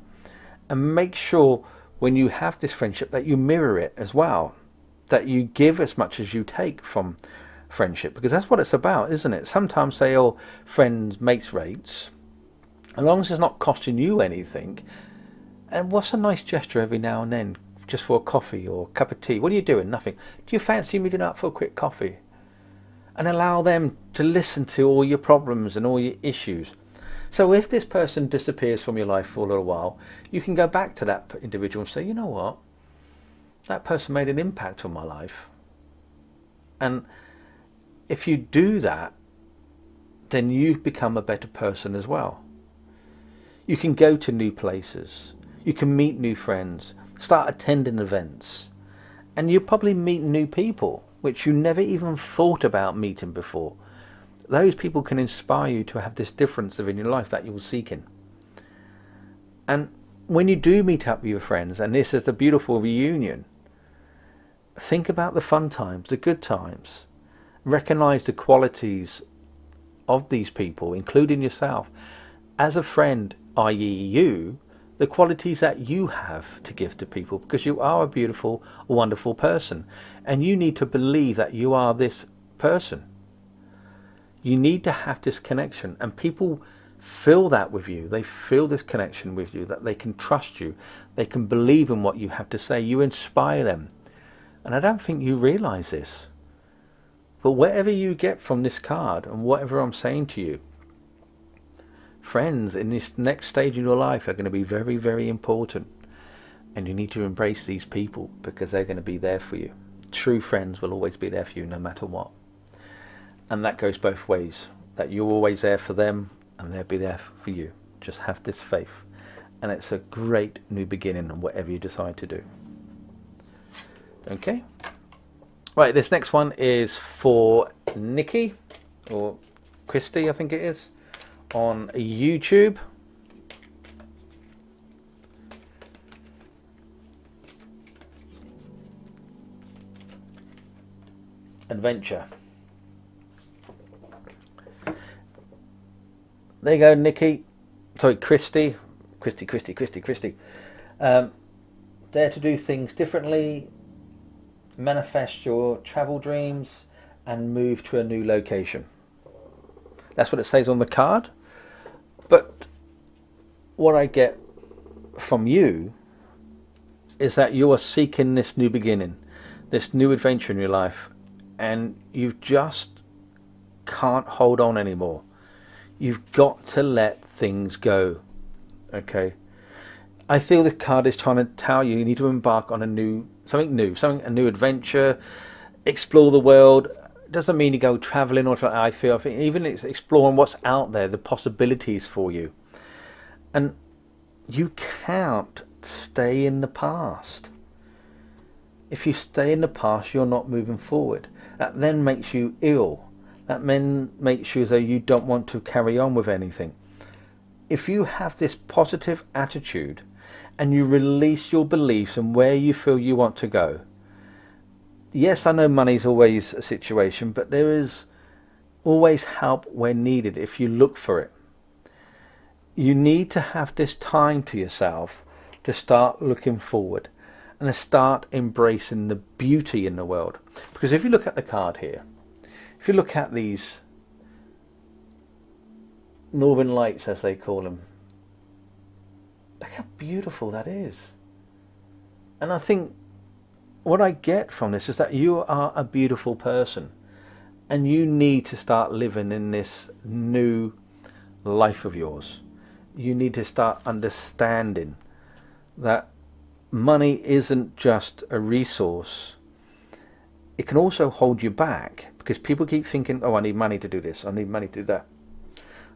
and make sure when you have this friendship that you mirror it as well, that you give as much as you take from friendship, because that's what it's about, isn't it? Sometimes say, oh, friends, mates rates, as long as it's not costing you anything. And what's a nice gesture every now and then, just for a coffee or a cup of tea? What are you doing? Nothing. Do you fancy meeting up for a quick coffee? And allow them to listen to all your problems and all your issues. So if this person disappears from your life for a little while, you can go back to that individual and say, you know what? That person made an impact on my life. And if you do that, then you become a better person as well. You can go to new places. You can meet new friends. Start attending events. And you probably meet new people, which you never even thought about meeting before. Those people can inspire you to have this difference in your life that you're seeking. And when you do meet up with your friends, and this is a beautiful reunion, think about the fun times, the good times. Recognize the qualities of these people, including yourself. As a friend, i.e. you, the qualities that you have to give to people, because you are a beautiful, wonderful person, and you need to believe that you are this person. You need to have this connection, and people feel that with you. They feel this connection with you, that they can trust you, they can believe in what you have to say. You inspire them, and I don't think you realize this, but whatever you get from this card and whatever I'm saying to you, friends in this next stage in your life are going to be very, very important, and you need to embrace these people because they're going to be there for you. True friends will always be there for you no matter what, and that goes both ways, that you're always there for them and they'll be there for you. Just have this faith, and it's a great new beginning on whatever you decide to do. Okay, right, this next one is for Nikki, or Christy I think it is, on YouTube. Adventure. There you go, Nikki. Sorry, Christy. Christy. Dare to do things differently, manifest your travel dreams, and move to a new location. That's what it says on the card. But what I get from you is that you are seeking this new beginning, this new adventure in your life, and you just can't hold on anymore. You've got to let things go. Okay, I feel this card is trying to tell you need to embark on a new adventure, explore the world. It doesn't mean you go traveling or something. I think even it's exploring what's out there, the possibilities for you. And you can't stay in the past. If you stay in the past, you're not moving forward. That then makes you ill. That then makes you as though you don't want to carry on with anything. If you have this positive attitude and you release your beliefs and where you feel you want to go. Yes, I know money's always a situation, but there is always help when needed if you look for it. You need to have this time to yourself to start looking forward and to start embracing the beauty in the world. Because if you look at the card here, if you look at these northern lights, as they call them, look how beautiful that is. And I think what I get from this is that you are a beautiful person and you need to start living in this new life of yours. You need to start understanding that money isn't just a resource. It can also hold you back, because people keep thinking, oh, I need money to do this, I need money to do that.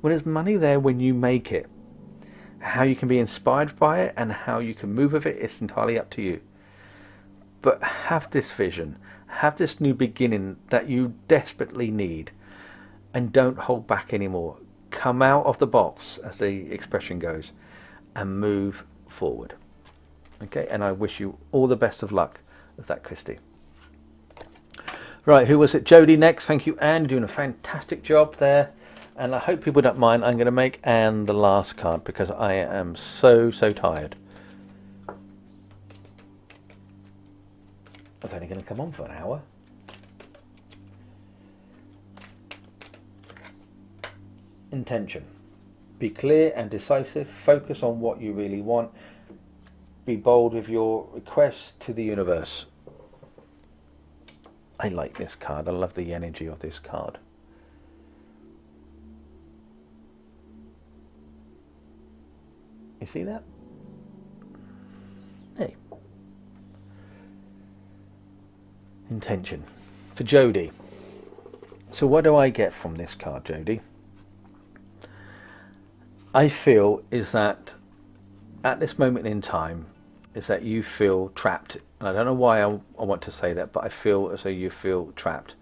Well, there's money there when you make it. How you can be inspired by it and how you can move with it, it's entirely up to you. But have this vision, have this new beginning that you desperately need, and don't hold back anymore. Come out of the box, as the expression goes, and move forward. Okay, and I wish you all the best of luck with that, Christy. Right, who was it? Jodie next. Thank you, Anne. You're doing a fantastic job there. And I hope people don't mind. I'm going to make Anne the last card because I am so tired. I was only going to come on for an hour. Intention. Be clear and decisive. Focus on what you really want. Be bold with your requests to the universe. I like this card. I love the energy of this card. You see that? Hey. Intention. For Jodie. So what do I get from this card, Jodie? I feel is that at this moment in time is that you feel trapped. And I don't know why I want to say that, but I feel as though you feel trapped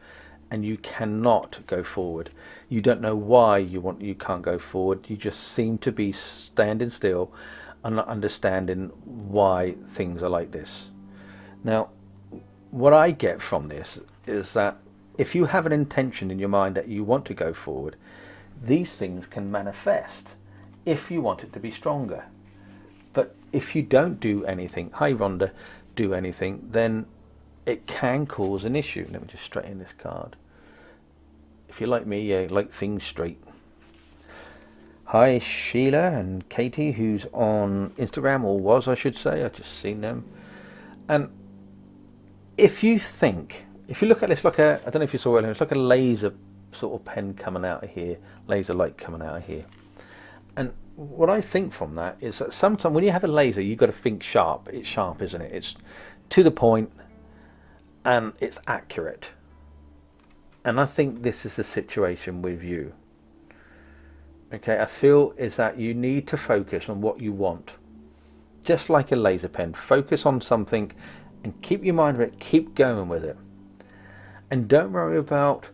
and you cannot go forward. You don't know why you can't go forward. You just seem to be standing still and not understanding why things are like this. Now, what I get from this is that if you have an intention in your mind that you want to go forward, these things can manifest if you want it to be stronger. But if you don't do anything, hi Rhonda, do anything, then it can cause an issue. Let me just straighten this card. If you're like me, you like things straight. Hi Sheila and Katie, who's on Instagram, or was I should say, I've just seen them. And if you look at this like a, I don't know if you saw it, it's like a laser sort of pen coming out of here, laser light coming out of here. And what I think from that is that sometimes when you have a laser, you've got to think sharp. It's sharp, isn't it? It's to the point and it's accurate. And I think this is the situation with you. Okay, I feel is that you need to focus on what you want. Just like a laser pen, focus on something and keep your mind on it, keep going with it. And don't worry about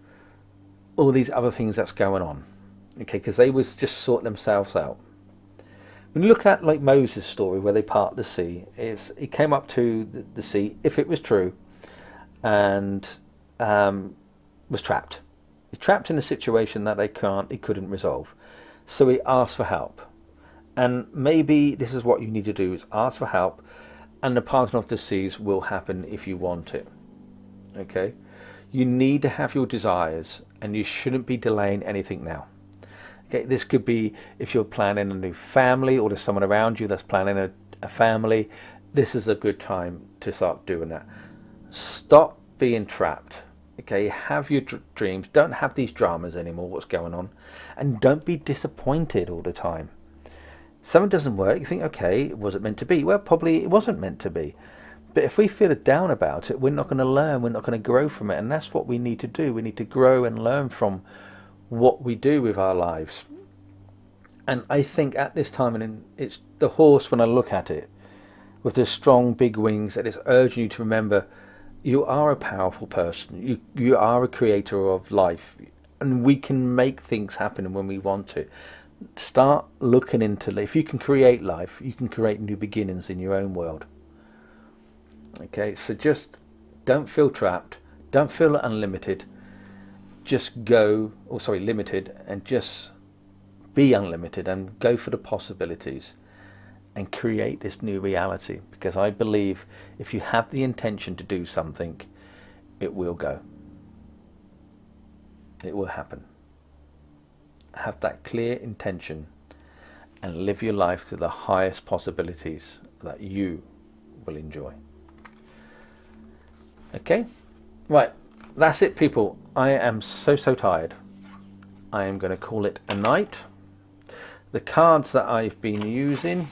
all these other things that's going on. Okay, because they was just sort themselves out. When you look at like Moses' story where they part the sea, he came up to the sea, if it was true, and was trapped. He's trapped in a situation that he couldn't resolve. So he asked for help. And maybe this is what you need to do, is ask for help, and the parting of the seas will happen if you want it. Okay? You need to have your desires, and you shouldn't be delaying anything now. Okay, this could be if you're planning a new family, or there's someone around you that's planning a family. This is a good time to start doing that. Stop being trapped. Okay, have your dreams. Don't have these dramas anymore, what's going on. And don't be disappointed all the time. Something doesn't work, you think, okay, was it meant to be? Well, probably it wasn't meant to be. But if we feel down about it, we're not going to learn, we're not going to grow from it. And that's what we need to do. We need to grow and learn from what we do with our lives. And I think at this time, and it's the horse, when I look at it, with the strong big wings, that is urging you to remember you are a powerful person. You are a creator of life, and we can make things happen when we want to. Start looking into, if you can create life, you can create new beginnings in your own world. Okay, so just don't feel trapped, don't feel unlimited, just go, or sorry, limited, and just be unlimited and go for the possibilities and create this new reality. Because I believe if you have the intention to do something, it will go. It will happen. Have that clear intention and live your life to the highest possibilities that you will enjoy. Okay, right, that's it, people. I am so tired. I am going to call it a night. The cards that I've been using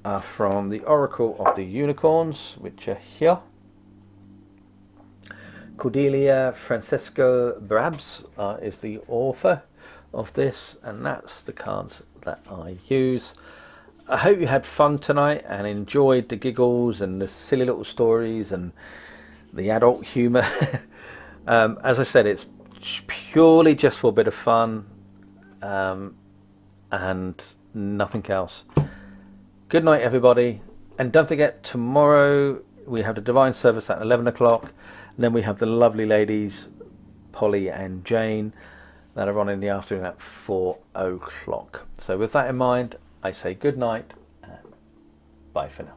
are from the Oracle of the Unicorns, which are here. Cordelia Francesco Brabs is the author of this, and that's the cards that I use. I hope you had fun tonight and enjoyed the giggles and the silly little stories and the adult humour. As I said, it's purely just for a bit of fun and nothing else. Good night, everybody. And don't forget, tomorrow we have the Divine Service at 11 o'clock. Then we have the lovely ladies, Polly and Jane, that are on in the afternoon at 4 o'clock. So with that in mind, I say good night and bye for now.